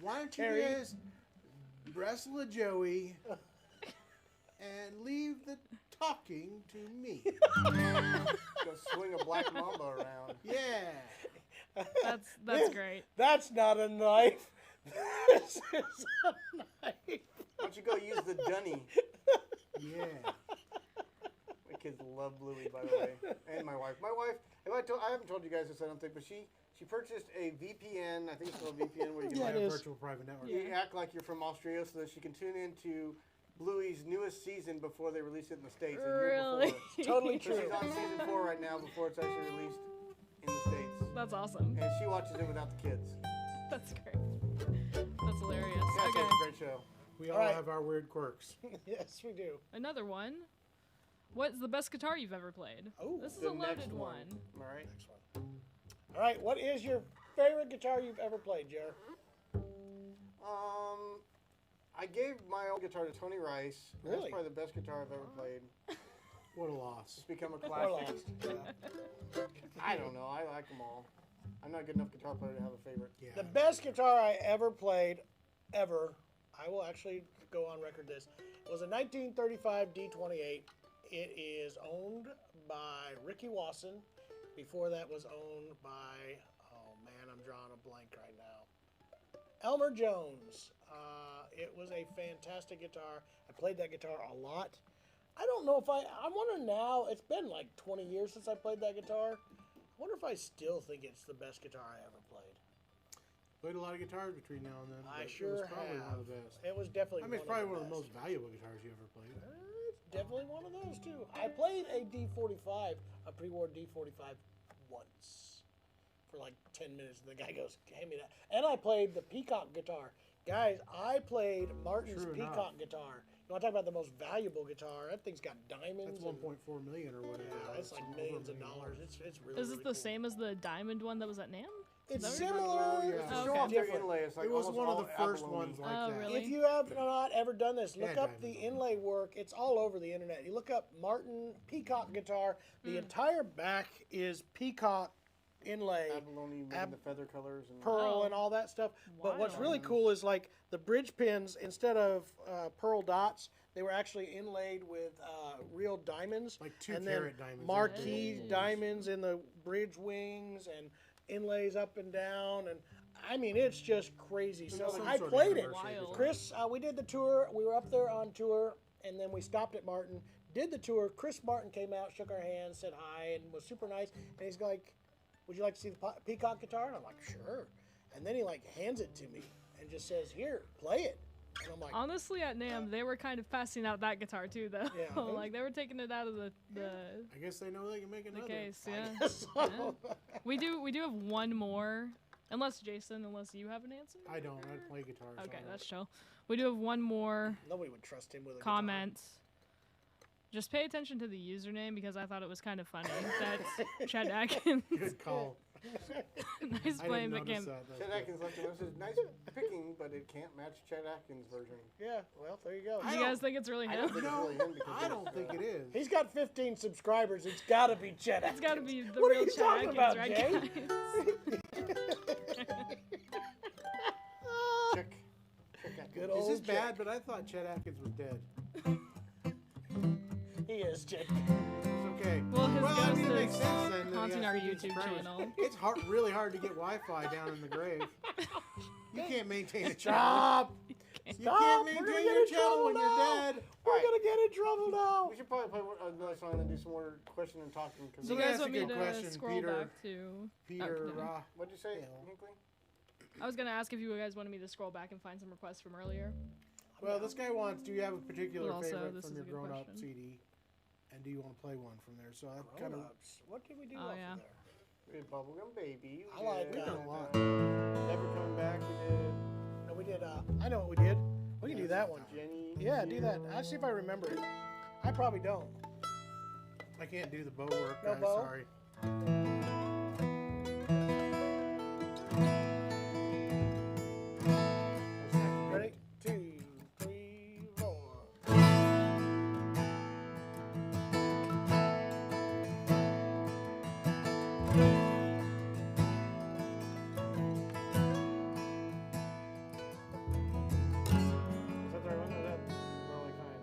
Why don't you
Terry.
just wrestle a Joey and leave the talking to me?
Go swing a black mamba around.
Yeah.
That's great.
That's not a knife. This is a knife.
Why don't you go use the dunny?
Yeah.
My kids love Bluey, by the way, and my wife. My wife, I haven't told you guys this, I don't think, but she purchased a VPN. I think it's called a VPN where you
Yeah,
can
it is.
Virtual private network.
you act like you're from Austria so that she can tune into Bluey's newest season before they release it in the States. A year
Really?
before.
Totally
So
true.
she's on season 4 right now before it's actually released in the States.
That's awesome.
And she watches it without the kids.
That's great. That's hilarious.
Yeah,
Okay.
it's a great show.
We all
Alright.
have our weird quirks.
Yes, we do.
Another one. What's the best guitar you've ever played?
Oh,
This is
The
a
next
loaded one.
All right.
Next one. All right. What is your favorite guitar you've ever played, Jer?
I gave my old guitar to Tony Rice.
Really?
That's probably the best guitar I've ever played.
What a loss.
It's become a
Or
classic.
lost? Yeah.
I don't know. I like them all. I'm not a good enough guitar player to have a favorite.
Yeah.
The best guitar I ever played, ever, I will actually go on record this, was a 1935 D28. It is owned by Ricky Wasson. Before that was owned by, oh man, I'm drawing a blank right now. Elmer Jones. It was a fantastic guitar. I played that guitar a lot. I don't know if I wonder now, it's been like 20 years since I played that guitar. I wonder if I still think it's the best guitar I ever played.
Played a lot of guitars between now and then.
I
but
sure
it was probably
have.
one of the best.
It was definitely
I mean, it's probably one of the most
best.
valuable guitars you ever played.
It's definitely one of those too. I played a D45, a pre-war D45 once for like 10 minutes, and the guy goes, "Hand me that." And I played the Peacock guitar. Guys, I played Martin's
True enough.
Peacock guitar. You want to talk about the most valuable guitar? That thing's got diamonds.
That's 1.4 million or whatever.
Yeah, it's like
over
millions
a
of
million
dollars. It's really.
Is this
really
the
cool.
same as the diamond one that was at Namm?
It's
Is that what
similar.
you're
It's
Oh,
to show
it's
off their
different.
inlay. It's like
It was
almost
one of
all
the first
abalone.
ones like
Oh,
that.
really?
If you have not ever done this, look
Yeah,
up the
diamonds on
inlay work. It's all over the internet. You look up Martin Peacock guitar. The entire back is peacock inlay,
Abalone, making the feather colors and
pearl,
Oh.
and all that stuff. But what's
Wild.
really cool is like the bridge pins, instead of pearl dots, they were actually inlaid with real diamonds.
Like 2
and
carat
then
diamonds.
marquee
Nice.
diamonds in the bridge wings and inlays up and down. And I mean, it's just crazy. So
Some
I
sort of
played it.
anniversary
Wild.
guitar.
Chris, we did the tour. We were up there on tour, and then we stopped at Martin, did the tour. Chris Martin came out, shook our hands, said hi, and was super nice. And he's like, "Would you like to see the peacock guitar?" And I'm like, "Sure." And then he like hands it to me and just says, "Here, play it." And I'm like,
Honestly, at Namm, they were kind of passing out that guitar too, though.
Yeah.
Like they were taking it out of the
I guess they know they can make another.
case. Yeah.
so,
We do have one more. Unless you have an answer.
I don't. I play guitar. so
Okay,
I don't-
that's chill. We do have one more
nobody would trust him with a
comment. Just pay attention to the username because I thought it was kind of funny. That's Chad Atkins.
Good call.
Nice
I
playing
didn't
the
notice
game.
that.
Chet Atkins left a message. Nice picking, but it can't match Chet Atkins' version.
guitar. Yeah, well, there you go.
You guys think it's really
I
him?
don't think
No,
it's really him because
I
it's,
don't think it is.
He's got 15 subscribers. It's got to be Chet
It's got to be the
What are
real
you
Chad
talking
Atkins,
about,
right,
Jay?
guys?
Check Atkins.
Good
This
old
is bad,
Chet.
but I thought Chet Atkins was dead.
He is Chet.
It's okay.
Well, his
I
ghost
mean, it makes
is
sense then. that he
haunting
has
our
15
YouTube
subscribers.
channel.
It's really hard to get Wi-Fi down in the grave. You can't maintain a channel.
Stop!
You
Stop!
can't
We're gonna
maintain
get
your
in
channel
trouble
when
now.
you're dead.
We're gonna get in trouble now.
We should probably play another song and do some more question and talking. Cause
Do you
Yeah,
guys
that's a
want me
good
to
question,
scroll
Peter.
back to?
Peter,
no.
what'd you say,
Yeah.
Hinkley?
I was gonna ask if you guys wanted me to scroll back and find some requests from earlier.
well, this guy wants, do you have a particular
But also,
favorite
this
from
is
your
a good
grown-up
question.
CD? And do you want to play one from there? So I kind of,
Grown-ups. What did we do
Oh,
off
yeah.
of there?
We did Bubblegum Baby.
I like
did,
that.
We've done a lot.
Never Coming Back. We did
No, we did. I know what we did. We can do that one.
Jenny.
Yeah, do that. I'll see if I remember it. I probably don't.
I can't do the bow work,
No
guys,
bow?
sorry.
Ready? 2, 3, 4.
Is that the right one or is that Rolling Kind?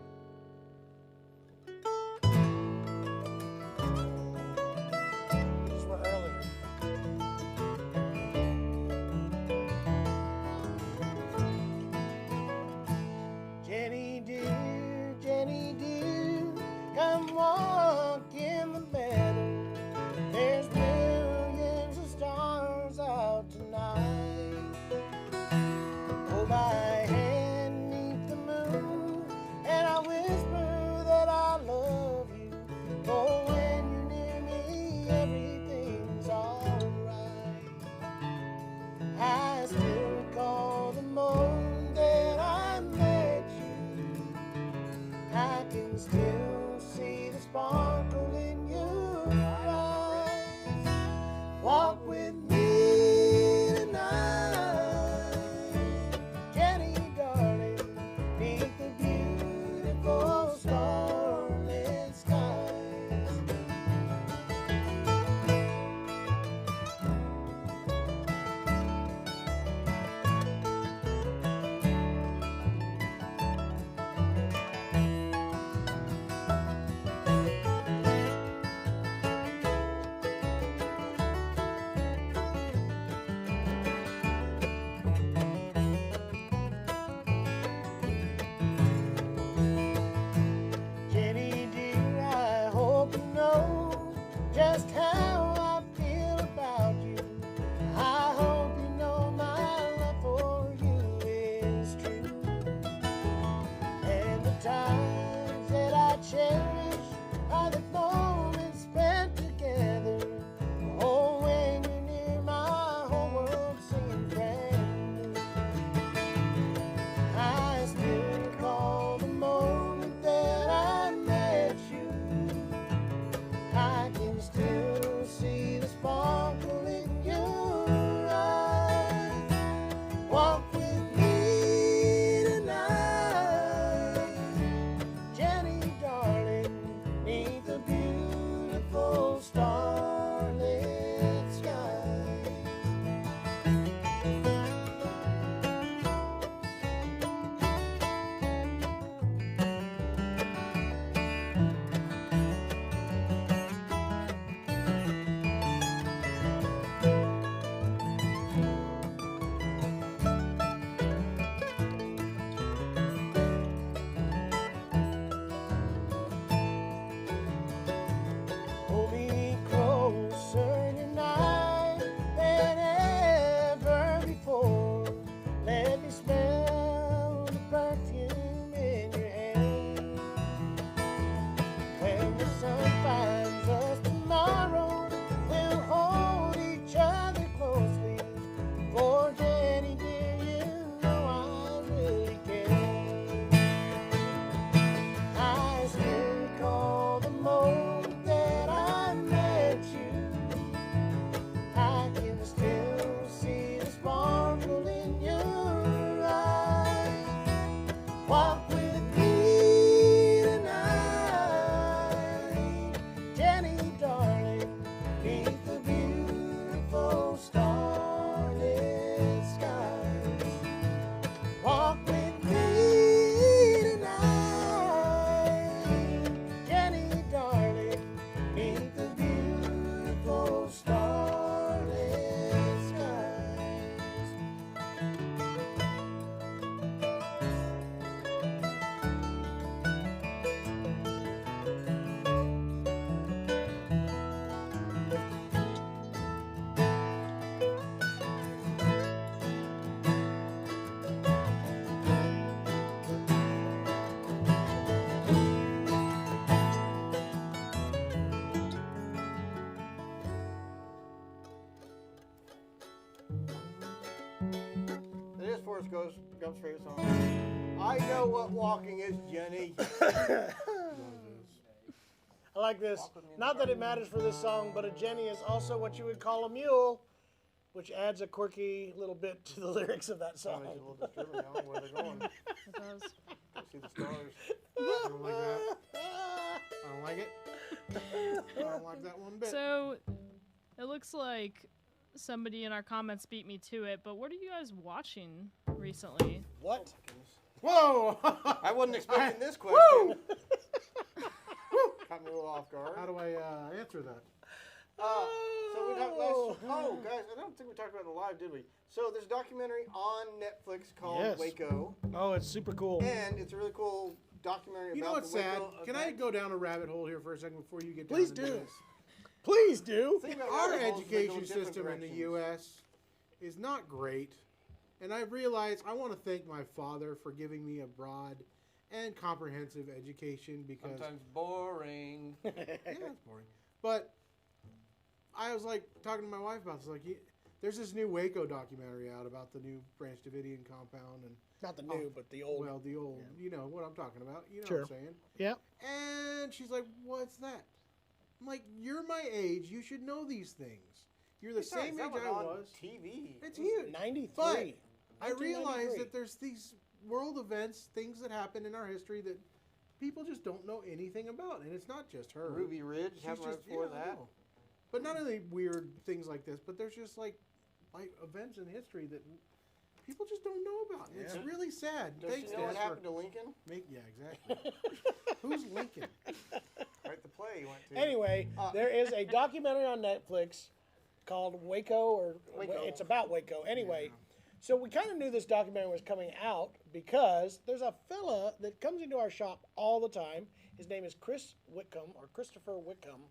These were earlier. Jenny dear, come walk in the meadow. There's blue
course, goes Gup's favorite song. I know what walking is, Jenny.
I like this. Not that it matters for this song, but a Jenny is also what you would call a mule, which adds a quirky little bit to the lyrics of that song.
Makes it a little disturbing. I don't know where they're going.
It does.
I see the stars.
I don't like that. I don't like it. I don't like that one bit.
So, it looks like somebody in our comments beat me to it, but what are you guys watching recently?
What?
Whoa!
I wasn't expecting this question. Caught me a little off guard.
How do I answer that?
So we talked last. Oh, guys, I don't think we talked about it in the live, did we? So there's a documentary on Netflix called
Yes.
Waco,
Oh, it's super cool.
and it's a really cool documentary
You know
about
what's
the
sad?
Waco
Can I
event.
go down a rabbit hole here for a second before you get down
Please
into
do.
this?
Please do.
Think about
Our
rabbit holes, they go
education
different
system in the
directions.
U.S. is not great, and I realize I want to thank my father for giving me a broad and comprehensive education because
Sometimes boring.
yeah, it's boring. But I was like talking to my wife about this. Like, there's this new Waco documentary out about the new Branch Davidian compound, and
Not the new, but the old.
well, the old. You know what I'm talking about. You know
Sure.
what I'm saying.
Yeah.
And she's like, "What's that?" I'm like, "You're my age. You should know these things. You're the
Besides,
same
that
age
was
I
on
was."
TV.
It's huge.
93.
But I realize
1993.
that there's these world events, things that happen in our history that people just don't know anything about, and it's not just her.
Ruby Ridge
She's
happened right
just
before
yeah, I
that.
know. But not only weird things like this, but there's just like events in history that people just don't know about. And It's
Yeah.
really sad.
Does
Thanks,
she know what
Dad,
happened to Lincoln?
yeah, exactly. Who's Lincoln?
Right, the play you went to.
Anyway, there is a documentary on Netflix called Waco, or
Waco.
it's about Waco. Anyway, so we kind of knew this documentary was coming out because there's a fella that comes into our shop all the time. His name is Chris Whitcomb, or Christopher Whitcomb,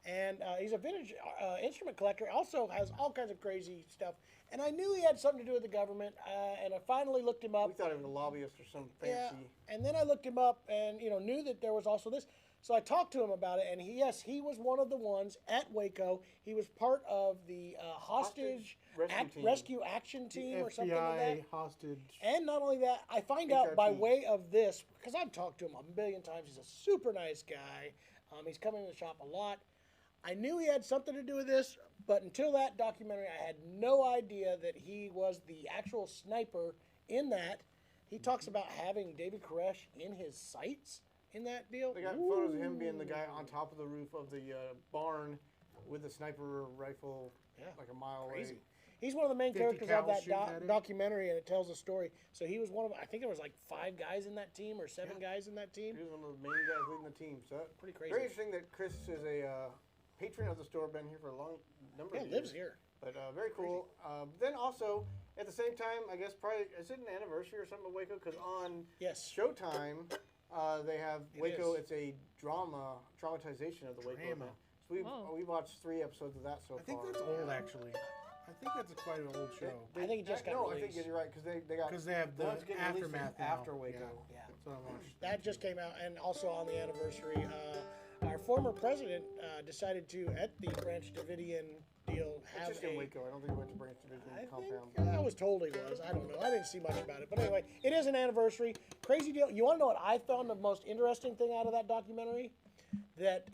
and he's a vintage instrument collector. Also has all kinds of crazy stuff. And I knew he had something to do with the government, and I finally looked him up.
We thought he was a lobbyist or some
Yeah,
fancy.
and then I looked him up and knew that there was also this. So I talked to him about it, and he was one of the ones at Waco. He was part of the hostage
rescue team.
rescue action team or something like
FBI
that.
hostage.
And not only that, I find out by
HRT.
way of this, because I've talked to him a million times. He's a super nice guy. He's come in the shop a lot. I knew he had something to do with this, but until that documentary, I had no idea that he was the actual sniper in that. He talks about having David Koresh in his sights in that deal.
They got photos of him being the guy on top of the roof of the barn with a sniper rifle like a mile
Crazy.
away.
He's one of the main
50
characters of
cows
that
shooting at him.
documentary, and it tells a story. So he was one of, I think there was like 5 guys in that team or 7 guys in that team.
He was one of the main guys leading the team. So
Pretty crazy.
Very interesting that Chris is a patron of the store, been here for a long number
Yeah,
of years.
lives here.
But very cool. Then also, at the same time, I guess probably, is it an anniversary or something of Waco? Because on
Yes.
Showtime, they have Waco.
is.
It's a dramatization of the Waco
Drama.
event. So
Whoa.
we watched 3 episodes of that so
I think
far.
that's old, actually. I think that's quite an old show.
I think it just got
No, I
released.
think you're right because they got
Because they have the
one's getting released
aftermath now.
after Waco.
Yeah.
Yeah.
That's what I watched.
That just came out, and also on the anniversary, our former president decided to, at the Branch Davidian deal,
It's
have
just in
a.
Waco. I don't think he went to Branch Division
I
compound.
think I was told he was. I don't know. I didn't see much about it, but anyway, it is an anniversary. Crazy deal. You want to know what I found the most interesting thing out of that documentary? That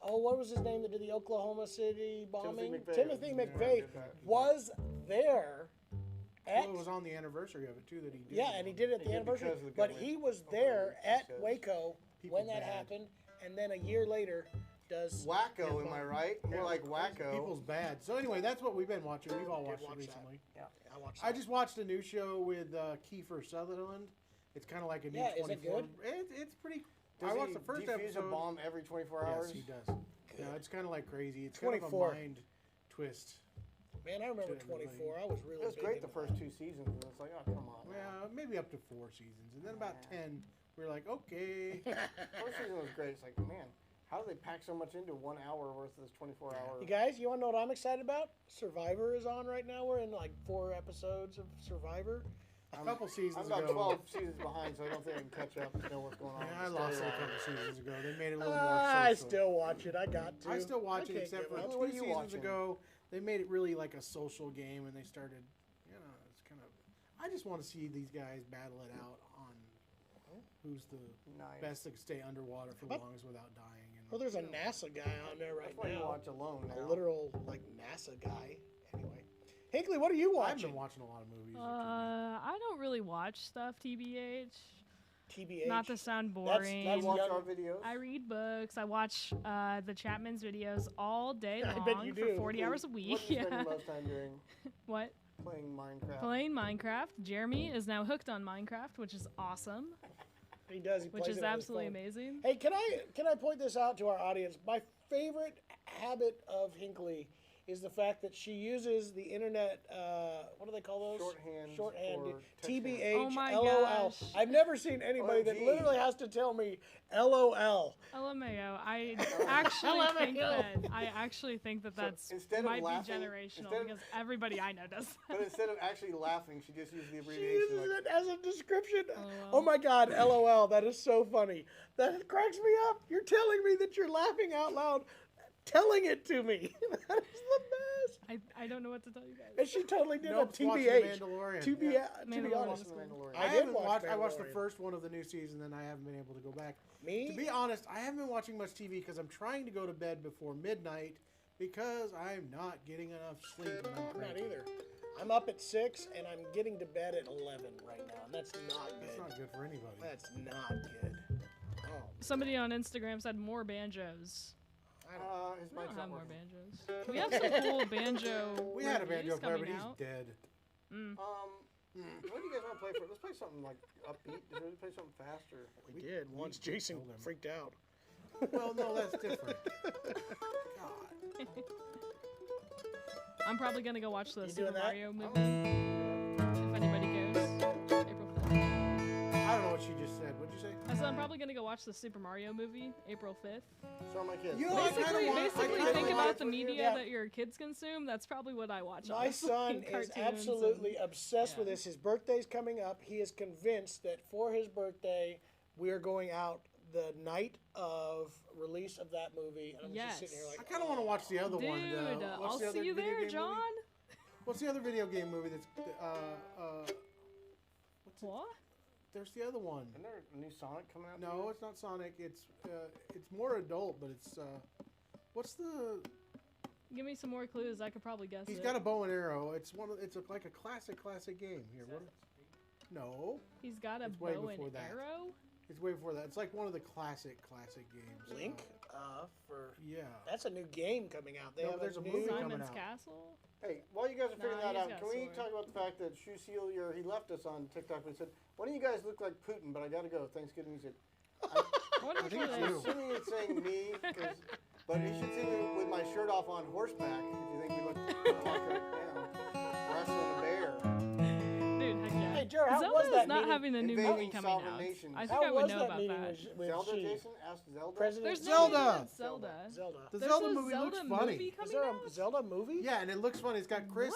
what was his name that did the Oklahoma City bombing?
McVeigh.
Timothy
Yeah,
McVeigh
did that.
was there. At,
Well, it was on the anniversary of it, too, that he did.
yeah, and he did it at
He
the
did
anniversary.
because of the
But
government
he was
overreach,
there
he
at
says.
Waco
People
when that
bad.
happened, and then a year later does.
Wacko, am I right? More like wacko.
People's bad. So anyway, that's what we've been watching. We've all watched it
watch that.
recently.
Yeah, I watched.
I
that.
just watched a new show with Kiefer Sutherland. It's kind of like a new
Yeah, is it
24.
good?
It's pretty.
Does
I watched
he
the first
defuse
episode.
a bomb every 24 hours?
Yes, he does. Yeah, it's kind of like crazy. It's kind of
24.
a mind twist.
Man, I remember
to everybody.
24. I was really.
It was
big
great the
into
first 2 seasons, and it's like, oh, come on.
Well, maybe up to 4 seasons, and then about 10, we were like, okay.
First season was great. It's like, man, how do they pack so much into 1 hour worth of this 24 hour?
You guys, you want to know what I'm excited about? Survivor is on right now. We're in like 4 episodes of Survivor.
A couple seasons
I'm about
ago.
12 seasons behind, so I don't think I can catch up and know what's going on.
Yeah, I
with the
lost it a
storyline.
couple seasons ago. They made it a little more
I
social.
still watch it. I got to.
I still watch it,
can't
except
give
for
up.
What are
2
you
seasons
watching?
ago, they made it really like a social game, and they started, it's kind of. I just want to see these guys battle it out on who's the
Nice.
best that can stay underwater for
But-
longest without dying. And
Well, there's a NASA guy on there right
That's why you
now.
watch Alone
A
now.
literal like NASA guy. Anyway, Hinkley, what are you
I've
watching?
been watching a lot of movies.
I don't really watch stuff, TBH.
TBH.
Not to sound
That's-
boring.
that's
Watch
young-
our videos.
I read books. I watch the Chapman's videos all day
I
long
bet you
for
do.
40 hours a
What
week.
do you spend
Yeah.
your most time doing?
What?
Playing Minecraft.
Playing Minecraft. Jeremy is now hooked on Minecraft, which is awesome.
He does. He
Which
plays
is
it on his
absolutely
phone.
amazing.
Hey, can I point this out to our audience? My favorite habit of Hinkley is the fact that she uses the internet. What do they call those?
Shorthand for
TBH.
Oh my
LOL.
gosh.
I've never seen anybody that
OMG.
literally has to tell me LOL.
LMAO. I actually think that
So
that's
instead of
might be
laughing-
generational
instead of-
because everybody I know does
But
that.
instead of actually laughing, she just used the
She
abbreviation.
uses
Like,
it as a description.
LOL.
Oh my God, LOL. That is so funny. That cracks me up. You're telling me that you're laughing out loud, telling it to me. That is the best.
I don't know what to tell you guys.
And she totally did
Nope,
a
watching The
TBH.
Mandalorian.
To be,
Yeah.
to be
Mandalorian.
honest,
Watching The Mandalorian.
I did
haven't
watch
watched. I watched the
Mandalorian.
first one of the new season, then I haven't been able to go back.
Me?
To be honest, I haven't been watching much TV because I'm trying to go to bed before midnight because I'm not getting enough sleep. And I'm
I'm not
cranky.
either. I'm up at 6 and I'm getting to bed at 11 right now, and that's not good.
That's not good for anybody.
That's not good. Oh,
Somebody on Instagram said more banjos.
his
We
mic's
don't
not
have more
working.
banjos. We have some cool banjo.
We had a
reviews
banjo player, but
coming
he's
out.
dead.
What do you guys want to play for? Let's play something like upbeat. Did we play something fast or?
we did. Once Jason
killed him.
freaked out.
Well, no, that's different. God.
I'm probably gonna go watch the
You
Super
doing that?
Mario movie. If anybody goes, April 5th.
I don't know what she just said. What'd you say?
I said I'm probably gonna go watch the Super Mario movie, April 5th.
So are my kids.
You know, I kinda
Basically,
want- I
basically
kinda
think
want-
about the media
Yeah.
that your kids consume. That's probably what I watch.
My
honestly.
son is
Cartoons
absolutely
and-
obsessed with
yeah.
this. His birthday's coming up. He is convinced that for his birthday, we are going out the night of release of that movie. And I'm just sitting here
Yes.
like,
I kind of want to watch the other
Dude,
one. What's
I'll
the other
see you
video
there,
game
John.
Movie? What's the other video game movie that's
What?
there's the other one.
Isn't there a new Sonic coming out?
No, it's not Sonic. It's more adult, but it's what's the?
Give me some more clues. I could probably guess
He's
it.
got a bow and arrow. It's like a classic game. Here, what? No,
He's got a
It's way
bow and
before that.
arrow.
it's way before that. It's like one of the classic games.
Link? For
Yeah.
that's a new game coming out. They
No,
have
there's a
new
movie coming
Simon's
out.
Castle.
Hey, while you guys are figuring
Nah,
that
he's
out,
got
can
a
we
sword.
talk about the fact that Shusilier, he left us on TikTok, but he said, why don't you guys look like Putin, but I gotta go. Thanksgiving music.
I wonder
I
which
think
one
it's
it
I'm
you.
is.
assuming it's saying me, but he should see me with my shirt off on horseback, if you think we look like right now. Wrestling a bear.
Dude, heck yeah.
Hey, Jared, how
Zelda
was
is
that
not
meeting?
having a new movie
Invading
coming
sovereign
out.
nations.
I think
How
I would
was
know
that
about
meeting
that.
with
Zelda,
she?
Jason? Ask Zelda?
President
There's
Zelda!
no meeting with Zelda.
Zelda.
The
There's
Zelda
a
movie
Zelda
looks funny.
movie
Is
coming
there
out?
a Zelda movie?
Yeah, and it looks funny. It's got Chris.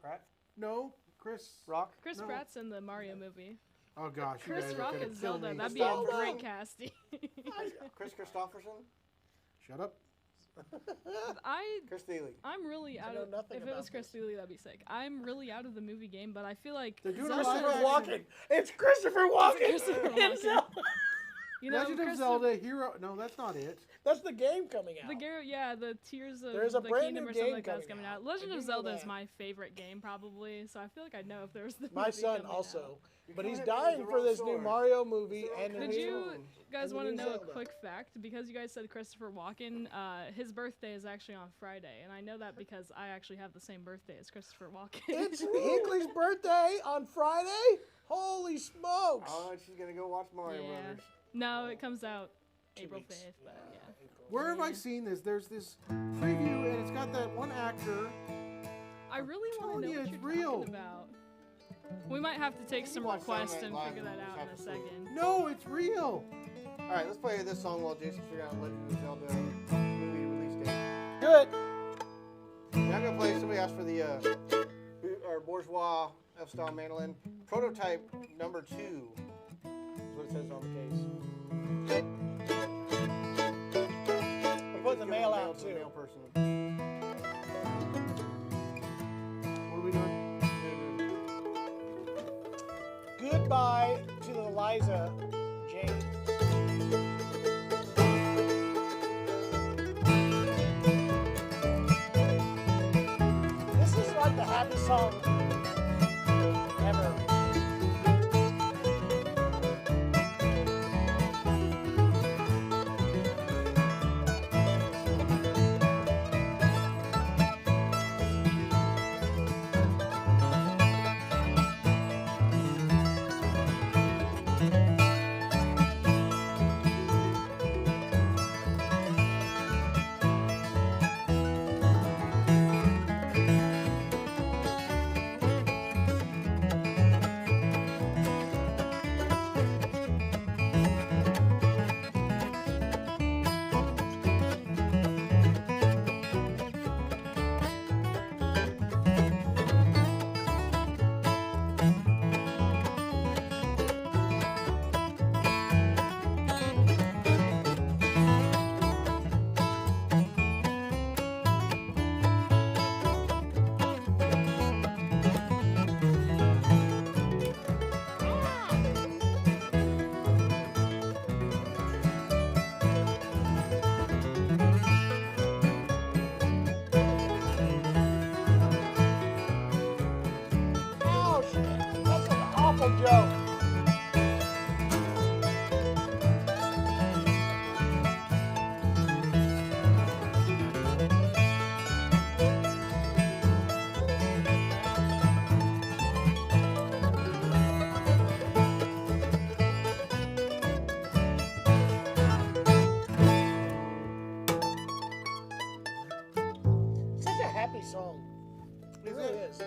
Pratt?
No, Chris.
Rock?
Chris
No.
Pratt's in the Mario movie.
Oh gosh, you
Chris
guys are
Rock
gonna
is
kill
Zelda.
me.
That'd be a
Zelda.
great casting.
Chris Christopherson?
Shut up.
Chris Thiele?
I'm really
I
out
know
of.
nothing
If it was
about
Chris
this.
Thiele, that'd be sick. I'm really out of the movie game, but I feel like
They're doing
Zelda-
a
Christopher Walken. It's Christopher Walken.
Christopher
in
Walken.
Zelda.
You know,
Legend of
Chris-
Zelda Hero. No, that's not it.
That's the game coming out.
the Tears of
There's a
the
brand
Kingdom
new
or something
game
like that's
coming
coming
out.
out. Legend
I
of
do know
Zelda is
that.
my favorite game probably, so I feel like I know if there's the
My
movie
son
coming
also.
out.
But he's
can't
dying
use the
for
wrong
this new
sword.
Mario movie
It's the
and
wrong
the
Did
new.
you guys
the
want to
new
know
Zelda.
a quick fact? Because you guys said Christopher Walken, his birthday is actually on Friday, and I know that because I actually have the same birthday as Christopher Walken.
It's Hinkley's birthday on Friday? Holy smokes!
Oh, she's gonna go watch Mario
Yeah.
Brothers.
No, it comes out
2
April
weeks.
5th, but yeah.
Where have I seen this? There's this preview, and it's got that one actor.
I really want
telling
to know
you,
what
it's
you're
real.
talking about. We might have to take some
watch
requests
Saturday
and
Night
figure
Live
that
and
out in a
just have to
second.
No, it's real.
All right, let's play this song while Jason figures out Legend of Zelda movie release date.
Do it.
And I'm gonna play. Somebody asked for the our bourgeois F-style mandolin prototype number 2. Is what it says on the case.
We're putting the mail out
to the
too.
mail person.
What are we doing?
goodbye to the Liza Jane. This is like the happy song ever. Ouch! That's an awful joke. Such a happy song. It really is.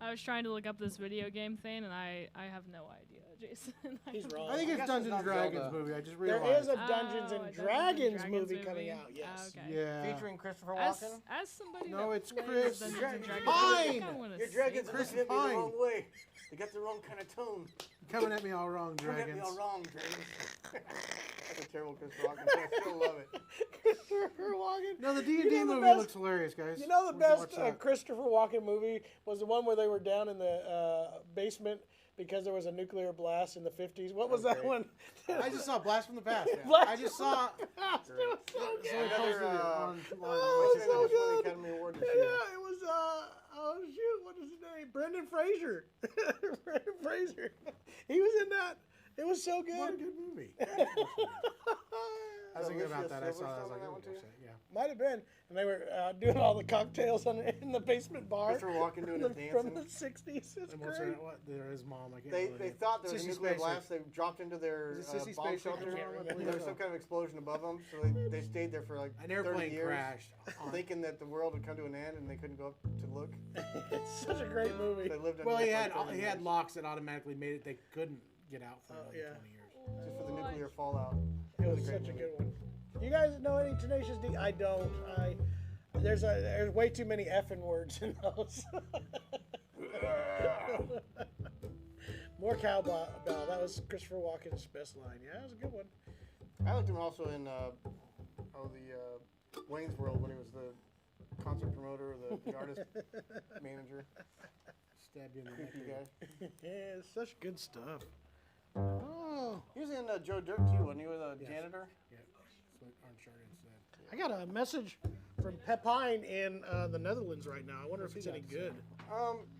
I was trying to look up this video game thing, and I have no idea, Jason.
He's wrong.
I think it's
guess
Dungeons
it's
and
not
Dragons
Zelda.
movie. I just
There
realized.
is a Dungeons and Dragons movie coming out.
Ah,
Yes.
okay.
Yeah.
Featuring Christopher
As,
Walken.
as somebody
No,
that
it's
plays
Chris
Dungeons
Pine.
and Dragons, I kinda wanna
Your
see
dragons
that.
are looking at me the
Pine.
wrong way. They got the wrong kind of tone.
Coming at me all wrong,
Coming at me
dragons.
all wrong, dragons. That's a terrible Christopher Walken, but I still love it.
Christopher Walken.
No, the D&D
You know the
movie
best-
looks hilarious, guys.
You know the
We should
best
watch that.
Christopher Walken movie was the one where they were down in the basement because there was a nuclear blast in the 50s. What was that
Okay.
one?
I just saw Blast from the Past.
Blast
I just saw.
It was so good.
Someone
Another,
posted it on.
Oh,
What's
so
the
good.
Academy Award this
Yeah,
year?
it was oh shoot, what is his name? Brendan Fraser. Brendan Fraser. He was in that. It was so
What a
good.
good movie. I was
So
thinking about
Alicia
that. I saw that. I was
Silverstone
like,
in that
oh,
one too?
watch that. Yeah.
Might have been. And they were doing all the cocktails in the basement bar.
Christopher Walken doing his
From
dancing.
the 60s. It's
And what's her,
great.
what? There is mom. I can't
They
remember the name.
thought there was a
Sissy
nuclear
Spacek.
blast. They dropped into their
Is it Sissy
bomb
Spacek?
shelter.
I can't remember.
There was some kind of explosion above them, so they stayed there for like
An
30
airplane
years,
crashed. on-
thinking that the world had come to an end and they couldn't go up to look.
It's such a great movie.
They lived
Well,
under
he
there
had
for 30
he had
years,
locks that automatically made it. They couldn't get out for
Oh,
another
yeah.
20 years.
just for the nuclear fallout.
It was
a great
such a
movie.
good one. You guys know any Tenacious D? I don't. There's way too many effing words in those. More cowbell. That was Christopher Walken's best line. Yeah, that was a good one.
I liked him also in Wayne's World when he was the concert promoter, or the artist manager,
Stabbed you in the neck.
creepy guy.
Yeah, it's such good stuff. Oh,
He was in Joe Dirt too, wasn't he? With a
Yes.
janitor.
Yeah, that's what Uncharted said.
I got a message from Pepine in the Netherlands right now. I wonder if he's any good.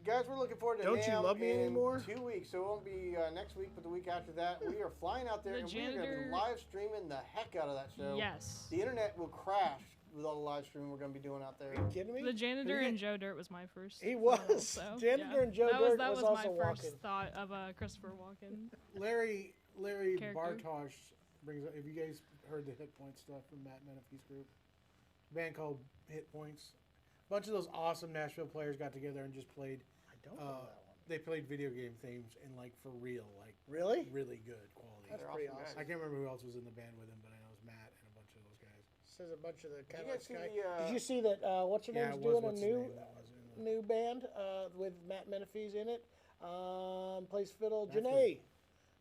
Guys, we're looking forward to
Don't You
Namm
Love Me
in
Anymore?
2 weeks, so it won't be next week, but the week after that. We are flying out there,
The
and we're going to
janitor-
be live streaming the heck out of that show.
Yes.
The internet will crash with all the live streaming we're going to be doing out there.
Are you kidding me?
The janitor
He-
and Joe Dirt was my first.
He
thought
was.
also.
Janitor and Joe
that
Dirt
that
was
my
also
first
walking.
thought of Christopher Walken.
Larry
Character.
Bartosh brings up. Have you guys heard the Hit Point stuff from Matt Menefee's group? A band called Hit Points. A bunch of those awesome Nashville players got together and just played.
I don't know that one.
They played video game themes and like for real, like
Really?
really good quality.
That's
They're
pretty
awesome
awesome.
I can't remember who else was in the band with him, but I know it was Matt and a bunch of those guys.
Says a bunch of the kind
you
of
guys see
guy.
the,
Did you see that? What's her
Yeah,
name's
it was.
doing
What's
a
his
new
name? That was in the-
new band with Matt Menefee's in it. Plays fiddle.
Matt's
Janae.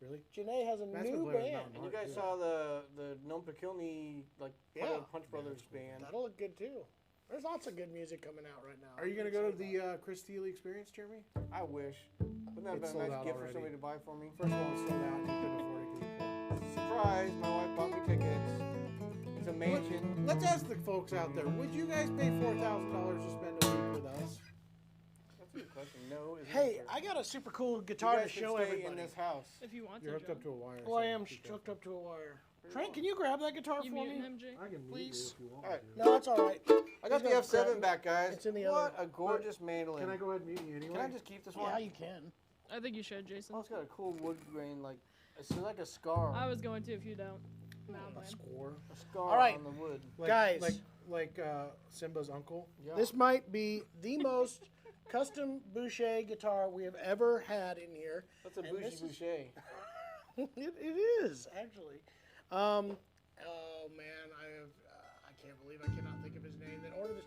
Really?
Janae has a
Matt's
new
been playing with
band.
Mountain
And you
Heart,
guys
too.
saw the Gnome Pakilny, like, part
Yeah.
of the Punch Brothers band.
That'll look good too. There's lots of good music coming out right now.
Are you going to go to the Chris Steele experience, Jeremy?
I wish. Wouldn't that have
It's
been a
sold
nice
out
gift for
already.
somebody to buy for me?
First of all, it's sold out. You couldn't afford it because you're poor.
Surprise! My wife bought me tickets. It's a mansion.
Let's ask the folks out there. Would you guys pay $4,000 to spend a week with us?
That's a good question. No. Is
Hey,
the
I got a super cool
you
guitar to
guys should
show
stay
everybody.
in this house.
If you want
You're
to,
hooked up
John.
to a wire.
Well, I
so
am
keep
hooked up to a wire.
Pretty
Trent,
well.
can you grab that guitar
You
for
muting
me?
him, Jay?
I can mute
Please?
you if you want
All right.
me
No, it's all right.
I got
He's
the
gonna grab
F7
it.
back, guys.
It's in the
what
other-
a gorgeous
to.
mandolin.
Can I go ahead and mute you anyway?
Can I just keep this one?
Yeah, you can.
I think you should, Jason.
Oh, it's got a cool wood grain, like it's like a scar.
I was going to if you don't. Nah, I'm
A
fine.
score.
A scar
All right.
on the wood.
Guys.
Like Simba's uncle.
Yeah.
This might be the most custom Boucher guitar we have ever had in here.
That's a
and
Bushy
this is-
Boucher.
it is actually. Oh man, I can't believe I cannot think of his name that ordered this.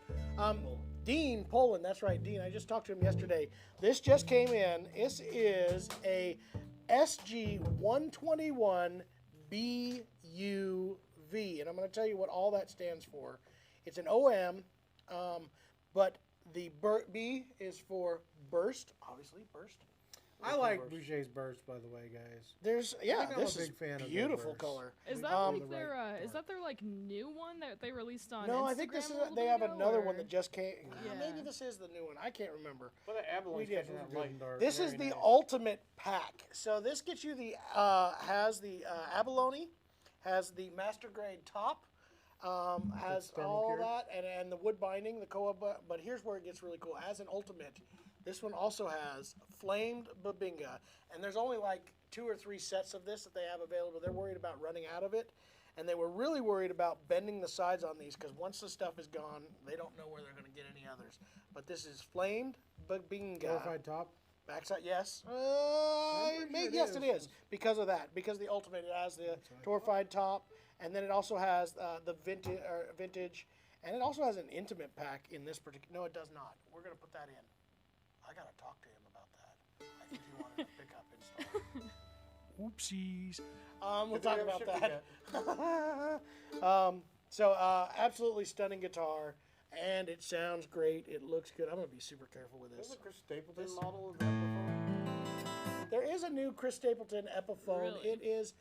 Dean Poland, that's right, Dean. I just talked to him yesterday. This just came in. This is a SG 121 BUV, and I'm going to tell you what all that stands for. It's an OM, but the B is for burst, obviously burst.
I like Boucher's Burst, by the way, guys.
There's
think I'm a
this
big
is
fan of that
beautiful
burst.
color.
Is that
Um,
like their is that their like new one that they released on
No,
Instagram
I think this is.
a little
They
bit
have
ago,
another
or-
one that just came.
Yeah.
Maybe this is the new one. I can't remember.
What an abalone
did.
catching that
Good
light.
and dark.
This is
Very
the
nice.
ultimate pack. So this gets you the has the abalone, has the master grade top, has
thermal
all
cured?
that, and the wood binding, the koa. But here's where it gets really cool. As an ultimate, this one also has flamed babinga, and there's only like 2 or 3 sets of this that they have available. They're worried about running out of it, and they were really worried about bending the sides on these because once the stuff is gone, they don't know where they're going to get any others. But this is flamed babinga.
Glorified top.
Backside, yes.
pretty sure it
Yes, it
is.
is because of that. Because the ultimate, it has the torfied top, and then it also has the vintage, and it also has an intimate pack in this particular. No, it does not. We're gonna put that in. I gotta talk to him about that. I think he wanted a pickup installed. Oopsies. We'll
Good
talk
thing I
about
haven't shipped
that. So absolutely stunning guitar, and it sounds great. It looks good. I'm gonna be super careful with
There's
this.
a Chris Stapleton model of the Epiphone.
There is a new Chris Stapleton Epiphone.
Really?
It is.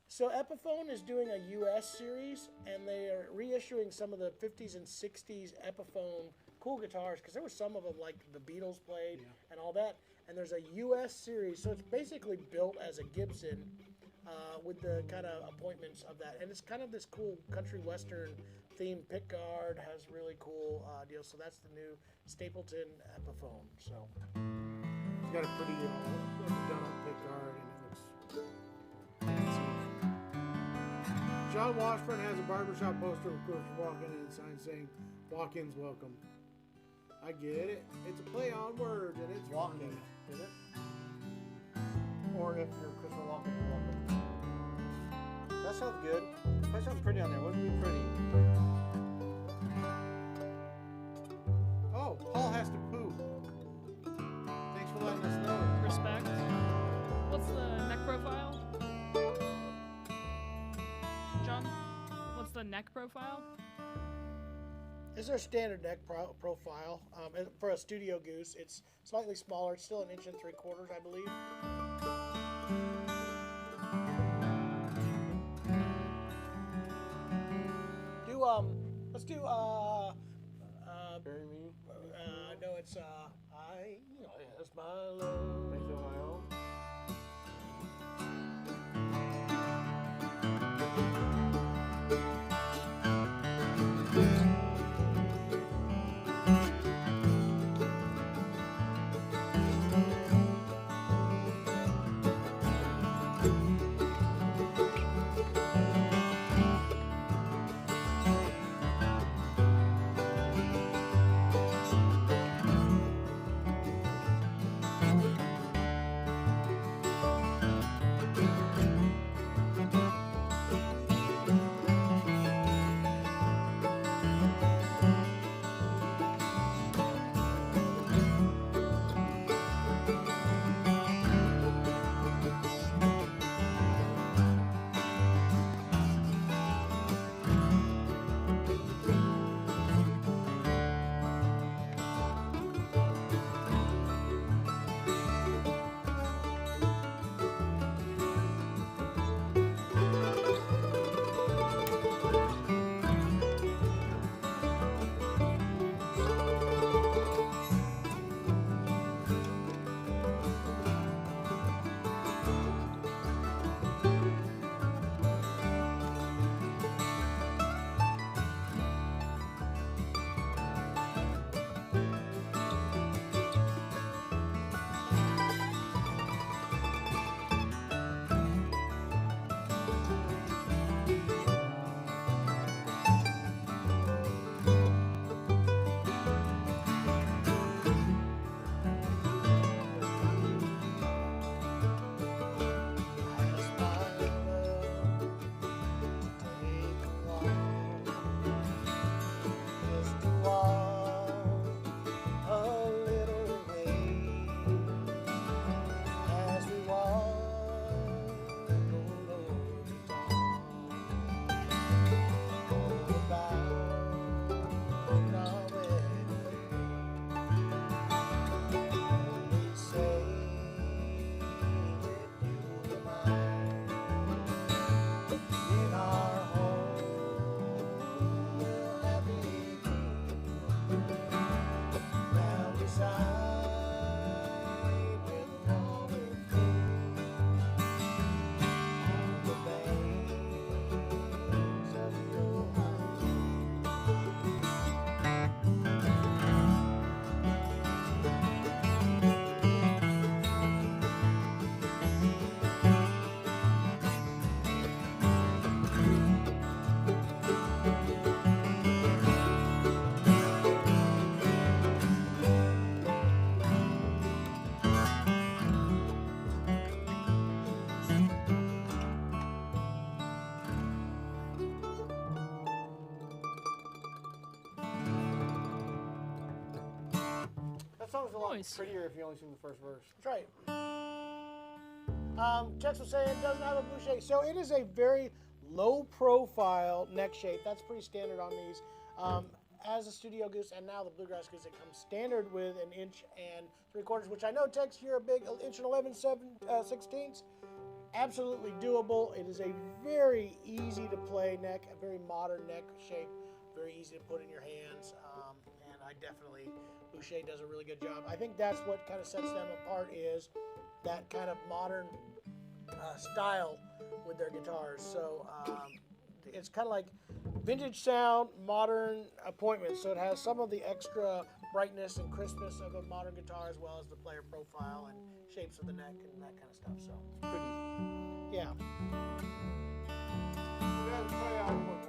So Epiphone is doing a U.S. series, and they are reissuing some of the 50s and 60s Epiphone cool guitars, because there were some of them like the Beatles played and all that. And there's a U.S. series, so it's basically built as a Gibson with the kind of appointments of that. And it's kind of this cool country western themed pickguard, has really cool deals. So that's the new Stapleton Epiphone. So.
It's got a pretty done up pick guard, and it looks fancy. John Washburn has a barbershop poster of course walking in and a sign saying "Walk-ins welcome." I get it. It's a play on words, and it's
Walk-in,
funny.
is it? Or if you're Christopher Walken, you're welcome. That sounds good. That sounds pretty on there. What would be pretty?
Oh, Paul has to poo. Thanks for letting us know.
Respect. What's the neck profile? John, what's the neck profile?
This is our standard neck profile. And for a Studio Goose, it's slightly smaller. It's still 1 3/4 inches, I believe. Let's do
Bury me.
no, it's I yes my love.
Makes it my own. song's a lot
Nice.
prettier if you only sing the first verse.
That's right. Tex was saying it doesn't have a boucher. So it is a very low profile neck shape. That's pretty standard on these. As a studio goose and now the bluegrass goose, it comes standard with 1 3/4 inch, which I know, Tex, you're a big 1 11 16ths. Absolutely doable. It is a very easy to play neck, a very modern neck shape, very easy to put in your hands. And I definitely, Boucher does a really good job. I think that's what kind of sets them apart is that kind of modern style with their guitars. So it's kind of like vintage sound, modern appointment. So it has some of the extra brightness and crispness of a modern guitar as well as the player profile and shapes of the neck and that kind of stuff. So
Pretty.
yeah.
We gotta try out one more.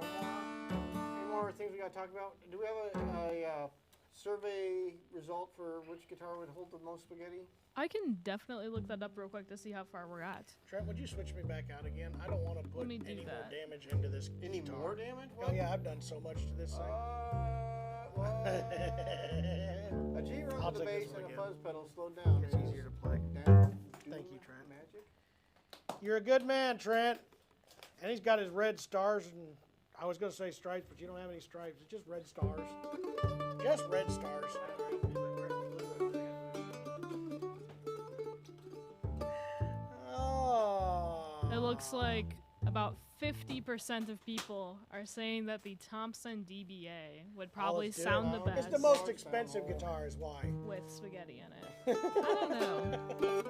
Any more things we gotta talk about? Do we have a survey result for which guitar would hold the most spaghetti?
I can definitely look that up real quick to see how far we're at.
Trent, would you switch me back out again? I don't want to put
me do
any more
that.
damage into this
Any
guitar.
more damage?
Oh yeah, I've done so much to this thing.
Well, a G run
I'll
with the
take this
bass
one
and a
again.
fuzz pedal slowed down.
It's easier to play.
Down.
Thank you, Trent.
Magic.
You're a good man, Trent. And he's got his red stars and I was going to say stripes, but you don't have any stripes. It's just red stars. Just red stars. Oh.
It looks like about 50% of people are saying that the Thompson DBA would probably
let's do
sound
it.
the best
It's the most expensive guitar is why.
with spaghetti in it. I don't know.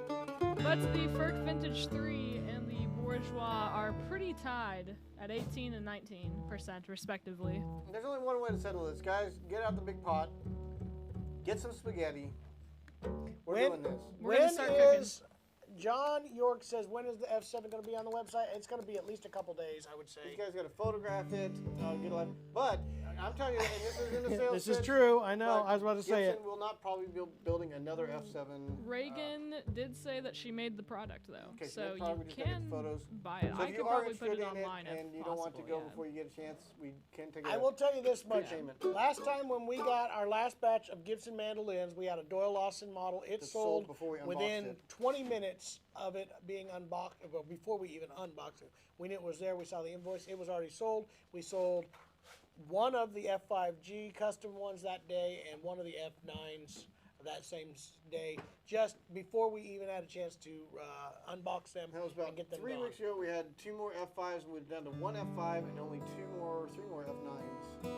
But the Ferg Vintage 3 and the Bourgeois are pretty tied at 18 and 19% respectively.
There's only one way to settle this, guys. Get out the big pot. Get some spaghetti. We're
When-
doing this.
We're gonna start cooking.
John York says, when is the F7 going to be on the website? It's going to be at least a couple days, I would say.
You guys got to photograph it. Get a live. But I'm telling you, and this is in the sales
This is
pitch,
true. I know.
but
I was about to say
Gibson
it.
will not probably be building another F7.
Reagan did say that she made the product though,
Okay, so
so
they'll probably
you
just look at
can
photos.
buy it.
So
I
if
could
you are
probably put
interested
it
in
online
it
if
and you don't want to
possible,
go
yeah.
before you get a chance, we can take
I will tell you this much.
payment.
Last time when we got our last batch of Gibson mandolins, we had a Doyle Lawson model. It
It
sold
sold before we unboxed
within
it.
20 minutes of it being unboxed. Well, before we even unboxed it, we knew it was there. We saw the invoice. It was already sold. We sold one of the F5G custom ones that day and one of the F9s that same day, just before we even had a chance to unbox them
That was about
and get them
3
gone.
weeks ago. We had 2 more F5s, and we're down to 1 F5 and only 3 more F9s. So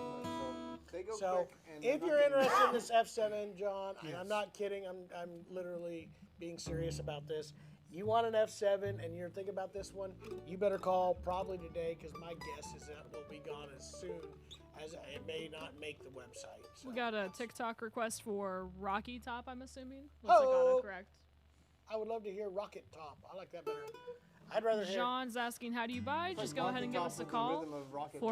they go
So,
quick. And
if
they're
you're
not getting-
interested in this F7, John, and
Yes.
I'm not kidding, I'm literally being serious about this. You want an F7 and you're thinking about this one, you better call probably today because my guess is that it will be gone as soon as it may not make the website. So.
We got a TikTok request for Rocky Top, I'm assuming. Looks like
Oh.
autocorrect.
I would love to hear Rocket Top. I like that better. I'd rather hear.
John's asking, how do you buy?
It's
Just
like
go ahead
Rocky
and give
Top
us a
with the
call.
rhythm of Rocket Band.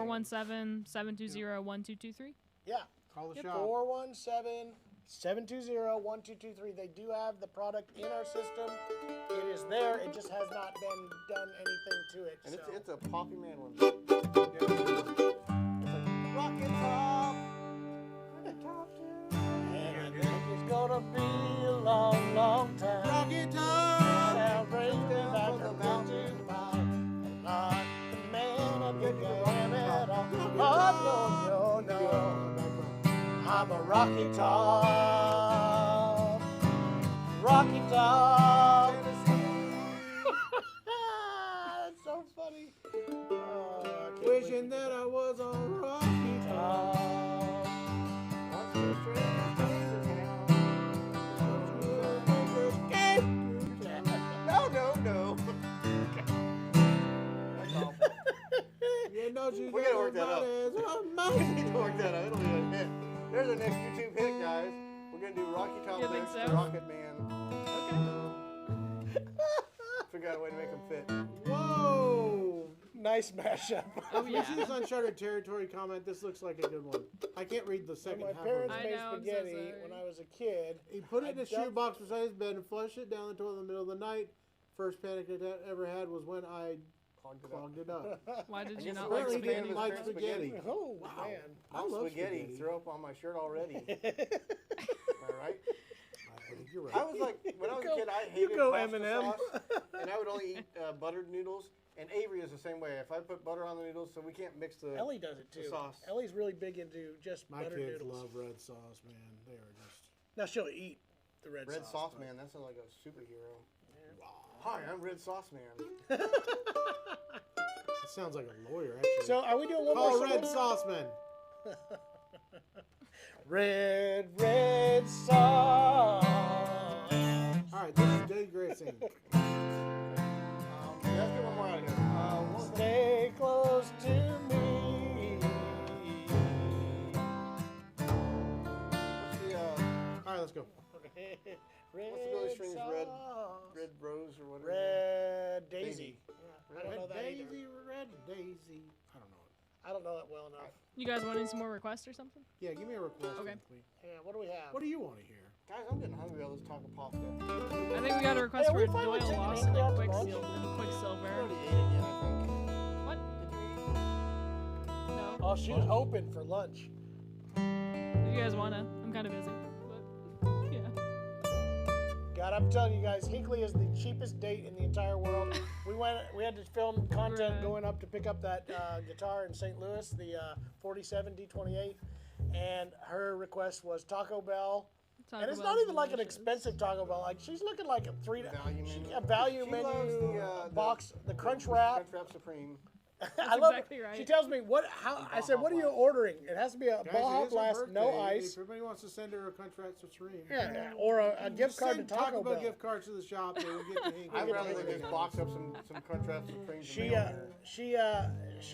417-720-1223.
Yeah.
Call the shop.
417-720-1223. They do have the product in our system. It is there. It just has not been done anything to it.
And
so.
it's a poppy mandolin. It's like Rocket Top. Rocket Top too.
And I think it's gonna be a long, long time.
Rocket Top.
Celebrating like a mountain pie. I'm not the man of the game at all. Oh, no, no, no. I'm a Rocky Top. Rocky Top. That's so funny. Oh, I can't wait
Wishing
to
that
get
I was on Rocky Top.
No. That's awful.
You know she
We gotta work that out.
out.
We need to work that out. It'll be a hit. There's our next YouTube hit, guys. We're gonna do Rocky Top
You think
lyrics to
so?
Rocket Man.
Okay.
Figure out a way to make them fit.
Whoa!
nice mashup.
Oh,
You
yeah.
see this Uncharted Territory comment? This looks like a good one. I can't read the
When
second
my
half of
parents
it.
I
made
know, I'm so
spaghetti
sorry.
when I was a kid.
He put it in
I
a shoebox beside his bed and flushed it down the toilet in the middle of the night. First panic I ever had was when I clogged it up.
Why did
I
you
guess
not
apparently
like
Apparently
spaghetti
didn't
was
like
great
spaghetti.
Oh
Wow.
man.
I love
spaghetti.
spaghetti.
Throw up on my shirt already. Am I right?
You're right.
I was like, when I was a kid, I
You
hated
go
pasta
Eminem.
sauce, and I would only eat buttered noodles. And Avery is the same way. If I put butter on the noodles, so we can't mix the.
Ellie does it too.
sauce.
Ellie's really big into just
My
buttered
kids
noodles.
love red sauce, man. They are just.
Now she'll eat the red
Sauce
but-
Man. That sounds like a superhero. Hi, I'm Red Sauce Man.
It sounds like a lawyer, actually.
So are we doing one
Call
more
Red
song?
Sauceman.
Red sauce.
All right, this is Dave Gray singing.
Let's get one more out of here. What was that?
Stay close to me.
What's the,
All right, let's go.
Red
What's the Billy Strings red-
sauce.
Red Rose or whatever?
Red Daisy.
Daisy.
Yeah, I don't know that
Daisy,
either.
Red Daisy. I don't know it.
I don't know it well enough.
You guys wanting some more requests or something?
Yeah, give me a request.
Okay.
Please.
Yeah, what do we have?
What do you want to hear?
Guys, I'm getting hungry. All this talk of pasta.
I think we got a request
Hey,
for
we
a
finally
Doyle
taken
Lawson
Hinkley out
and
to lunch?
I
Quicksilver.
already ate it yet, I think.
What?
Did you eat?
No.
Oh, she was open for lunch.
If you guys wanna, I'm kind of busy. But yeah.
God, I'm telling you guys, Hinkley is the cheapest date in the entire world. We had to film content
Right.
going up to pick up that guitar in St. Louis, the 47 D28, and her request was Taco Bell.
Taco
And it's
Bell's
not even like an
delicious.
expensive Taco Bell. Like she's looking like a
Value menu.
a value
She
menu
loves the,
box, the Crunch Wrap.
Crunch Wrap Supreme.
I love
exactly
it.
right.
She tells me how. I said, "What are you ordering?" It has to be a
Guys,
Baja
it is her
Blast, no
birthday.
ice,
If everybody wants to send her a contract to Supreme.
yeah, or a gift card to
Send
Taco Bell.
gift cards to the shop. They will get the
I'd
Hinkley.
rather than just box up some Crunch Wrap Supremes.
She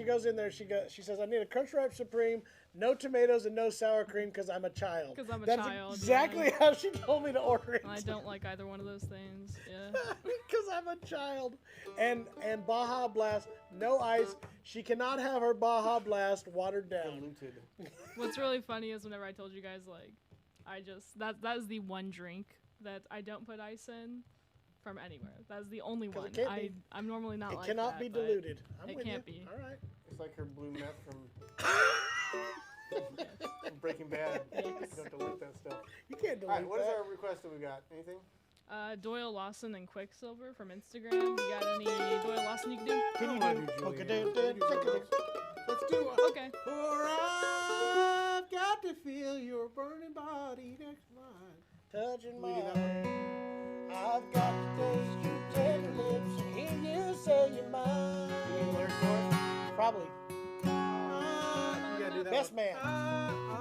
goes in there. She says, "I need a Crunch Wrap Supreme, no tomatoes and no sour cream because I'm a child."
'Cause I'm a
That's
child,
exactly
yeah.
how she told me to order it.
And I don't like either one of those things. Yeah.
Because I'm a child. And Baja Blast, no ice. She cannot have her Baja Blast watered down.
Diluted.
What's really funny is whenever I told you guys like, that is the one drink that I don't put ice in from anywhere. That's the only
'Cause
one.
it can't be.
I'm normally not
It
like
cannot
that,
be
but
diluted. I'm
it
with
can't
you.
be.
All right.
It's like her blue meth from Breaking Bad. You don't dilute that stuff.
You can't dilute
All right, what is
that.
our request that we got? Anything?
Doyle Lawson and Quicksilver from Instagram. You got any Doyle Lawson you can do?
Can you
I
do
do Julian.
polka-doo-doo, polka-doo?
Let's do it.
Okay.
For I've got to feel your burning body next to mine.
Touching
We do that
mine.
one.
I've got to taste your tender lips and hear you say you're mine.
You need lyrics for it?
Probably.
You gotta do that
Best
one.
man.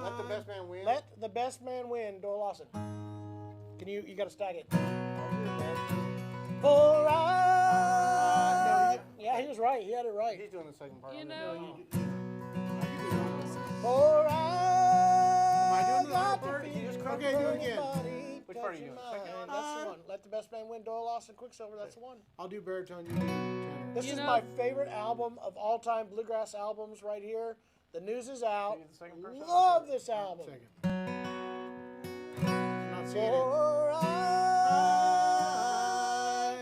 Let the best man win.
Let the best man win, Doyle Lawson. Can you gotta stack it. For I. Yeah, he was right. He had it right.
He's doing the second part.
You
I'm
know,
gonna do
For
Am I
I
doing the
got
part?
to
You
feel
just
your
okay, do it
burning
again.
body
Which part are you
touching
doing? Second?
mine. That's the one. Let the best man win, Doyle Lawson, Quicksilver. That's the one.
I'll do baritone. You do tenor.
This
You
is
know-
my favorite album of all time bluegrass albums right here. The news is out.
You the second person?
Love this album.
Second. I'm not seeing it.
For I.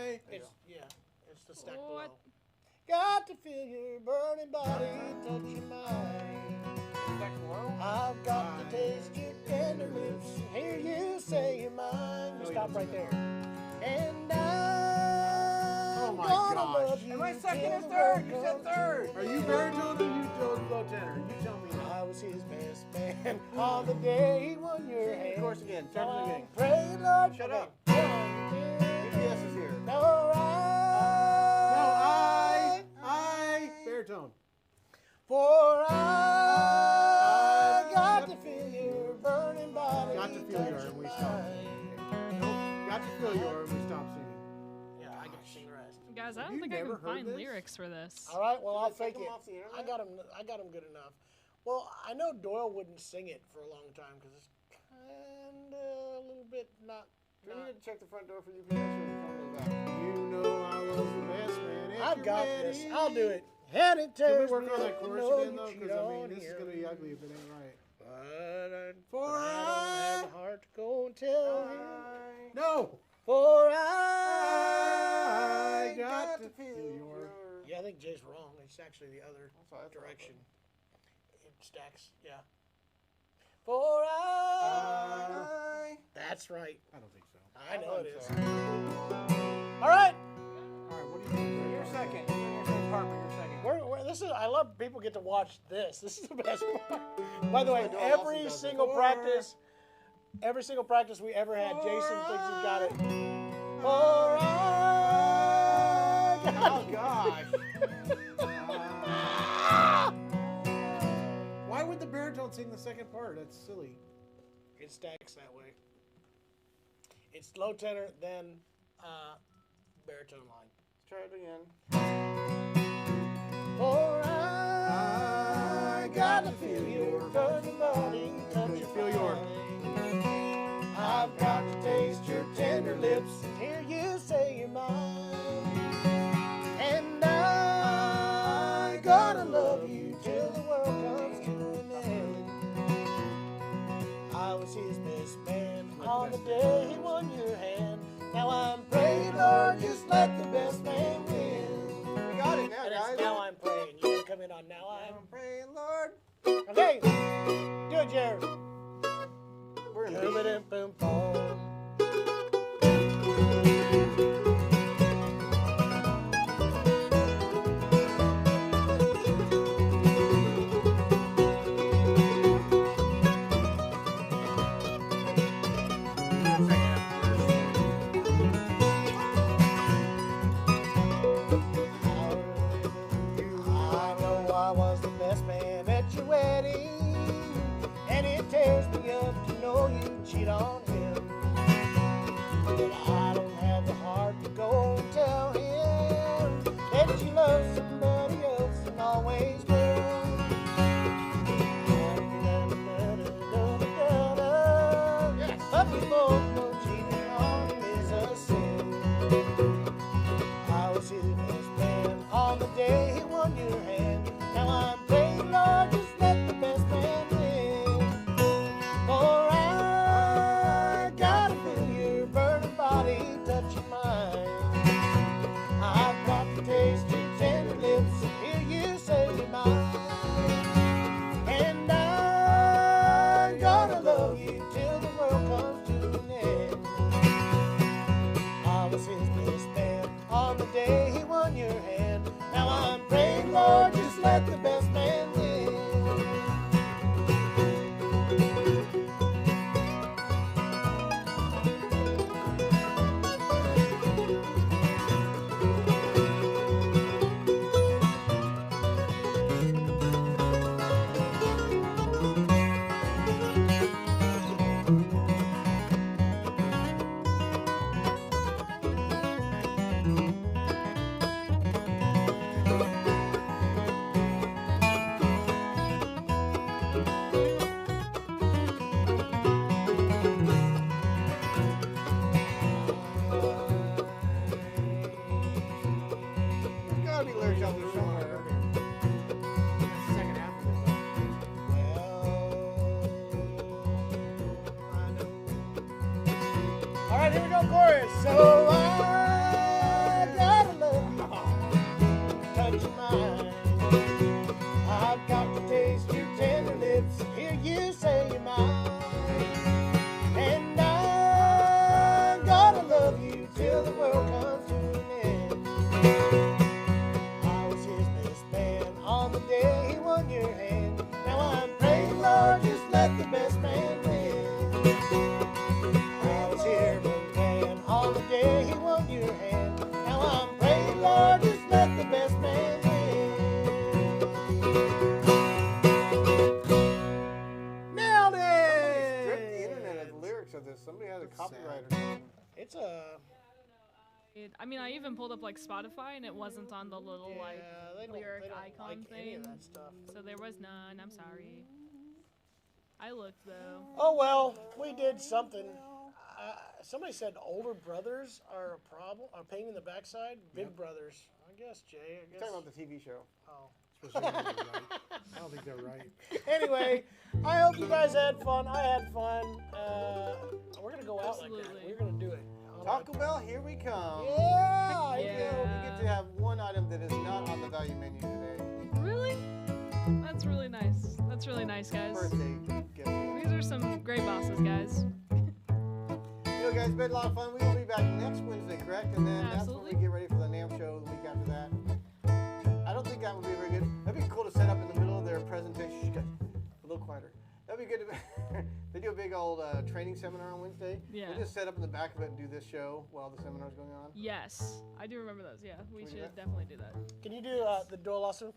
I.
It's the stack
What?
below. Got to feel your burning body touching mine.
Second low?
I've got to taste your tender lips and hear you say you're mine. You stop right there. And
Oh
I'm
my
gonna
gosh.
love you.
Am I second
till
or
the
third?
world
You said
comes
third.
Are you baritone or you low tenor? You tell me now.
I was his best man on the day he won your
Sing the
hand.
chorus again. Start from the beginning.
Pray, Lord,
Shut
okay.
up.
1, 2,
GPS is here.
No,
I. Baritone.
For I got to feel your burning body.
Got to feel your, and we stop.
mine.
Nope. Got to feel your, and we stop singing.
Yeah, I got to sing the rest.
guys, I
Have
don't
you
think I
never
can
heard
find
this?
lyrics for this.
All right, well I'll
Did they take
fake
them
it.
off the internet?
I got him good enough. Well, I know Doyle wouldn't sing it for a long time because it's kind of a little bit not.
Do we need to check the front door for UPS or is it coming back?
You know I was the best man. If
I've
you're
got
ready.
this. I'll do it. And it
Can we
tears
work
me
on that
up to
chorus
know
again
you
though?
cheat
Because I mean,
on
this is
him.
gonna be ugly if it ain't right.
But I don't have the heart to go and tell him.
No.
For I
got to feel your.
Yeah, I think Jay's wrong. It's actually the other
That's what I thought.
direction. It stacks. Yeah. For I
way?
That's right.
I don't think so.
I know it is.
So.
All right.
All right, what do you think?
You're second. You're second part, but you're second.
This is. I love people get to watch this. This is the best part. By the way,
Dylan
every
also does it.
single practice we ever had, Jason thinks he got it. All right.
Oh gosh.
Why would the baritone sing the second part? That's silly.
It stacks that way. It's low tenor, then baritone line.
Let's try it again.
For I gotta feel your burning body, touch your
Feel your-
body. I've got to taste your tender lips and hear you say you're mine. And I gotta love you till the world comes to an end. I was his best man on the day he won your hand. Now I'm praying, Lord, just let the best man win.
We got it now,
And
guys.
it's Now I'm praying. You can come in on Now I'm.
I'm praying, Lord.
Okay, do it, Jared.
We're in
Boom,
B.
boom, boom. I know I was the best man at your wedding, and it tears me up to know you cheat on him. But I don't have the heart to go and tell him that you love somebody else and always will.
Yes.
But we both know cheating on him is a sin. I was his best man on the day he won your hand. Now I'm praying, Lord, just let the best man win. For I gotta feel your burning body touch your mind. I've got to taste your tender lips and hear you say you're mine. And I'm gonna love you till the world comes to an end. I was his best man on the day he won your hand. Now I'm praying, Lord, just let the best man win.
There's gotta be lyrics out there somewhere.
That's the second half of it.
All right, here we go, chorus. So I gotta love you, touch your mind. I've got to taste your tender lips, hear you say you're mine. And I'm gonna love you till the world comes to an end. I was his best man on the day he won your hand. Now I'm praying, Lord, just let the best man win. I was here with man on the day he won your hand. Now I'm praying, Lord, just let the best man win. Nailed
Stripped the
it!
internet of the lyrics of this. Somebody had a copyright or something.
It's a...
I mean, I even pulled up like Spotify and it wasn't on the little like
they don't
lyric
like
icon
any of
thing.
that stuff.
So there was none. I'm sorry. I looked though.
Oh well, we did something. Somebody said older brothers are a problem, are pain in the backside. Big brothers, I guess. Jay, I
You're
guess.
talking about the TV show.
Oh.
Especially when they're right. I don't think they're right.
Anyway, I hope you guys had fun. I had fun. We're gonna go out like that.
Absolutely.
We're gonna do it.
Taco Bell, here we come.
Yeah.
We get to have one item that is not on the value menu today.
Really? That's really nice. That's really nice, guys.
Birthday gift.
These are some great bosses, guys.
it's been a lot of fun. We will be back next Wednesday, correct? And then that's when
Absolutely.
we get ready for the Namm show the week after that. I don't think that would be very good. That'd be cool to set up in the middle of their presentation. Shh, guys, a little quieter. That'd be good. They do a big old training seminar on Wednesday.
Yeah.
We just set up in the back of it and do this show while the seminar's going on.
Yes, I do remember those. Yeah, we
we do
should
that?
definitely do that.
Can you do the dual lasso?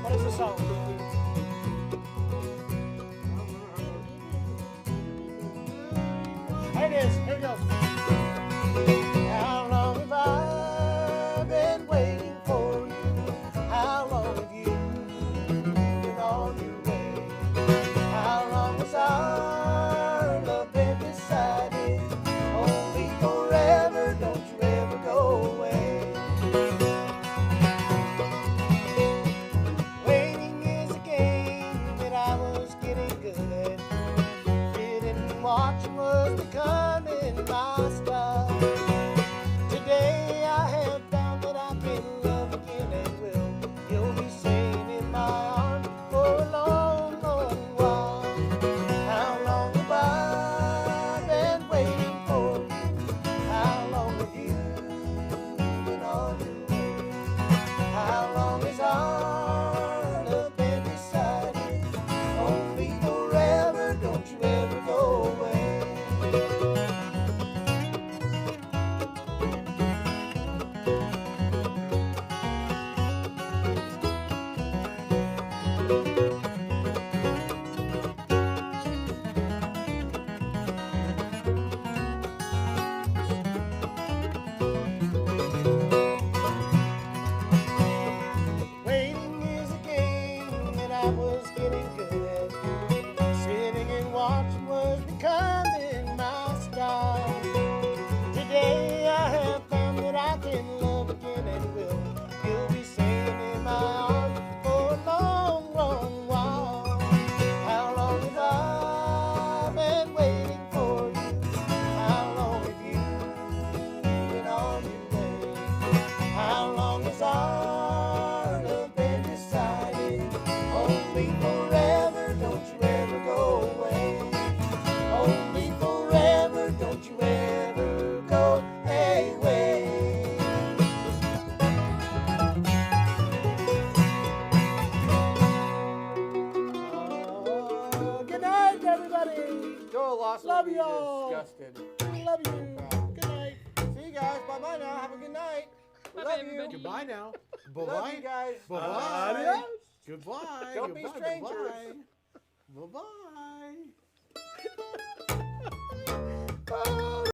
What is the song? Here it is. Here it goes. How long have I been waiting for you? How long have you been on your way? How long has our love been decided? Only forever, don't you ever go away. Waiting is a game that I was getting good at. Sitting watching was becoming my style. Today I have found that I can love again and will. You'll be staying in my arms for a long, long while. How long have I been waiting for you? How long have you been on your way? How long has our love been decided? Only forever, don't you ever go away. Waiting is a game that I was getting good at. Sitting and watching was becoming my style. Today I have found that I can love again and will. You'll be staying in my arms for a long, long while. How long have I been waiting for you? How long have you been on your way? How long has our love been decided? Only forever, don't you ever go away. Only forever, don't you ever go away. Good night, everybody.
Joel Lawson
Love
will be
y'all.
disgusted.
Love you. Good night.
See you guys. Bye-bye now. Have a good night. We
Bye-bye,
love you.
everybody.
Goodbye now.
Love
Bye-bye.
you guys.
Bye-bye.
Adios.
Goodbye.
Don't be
Goodbye.
strangers.
Bye-bye. Bye-bye.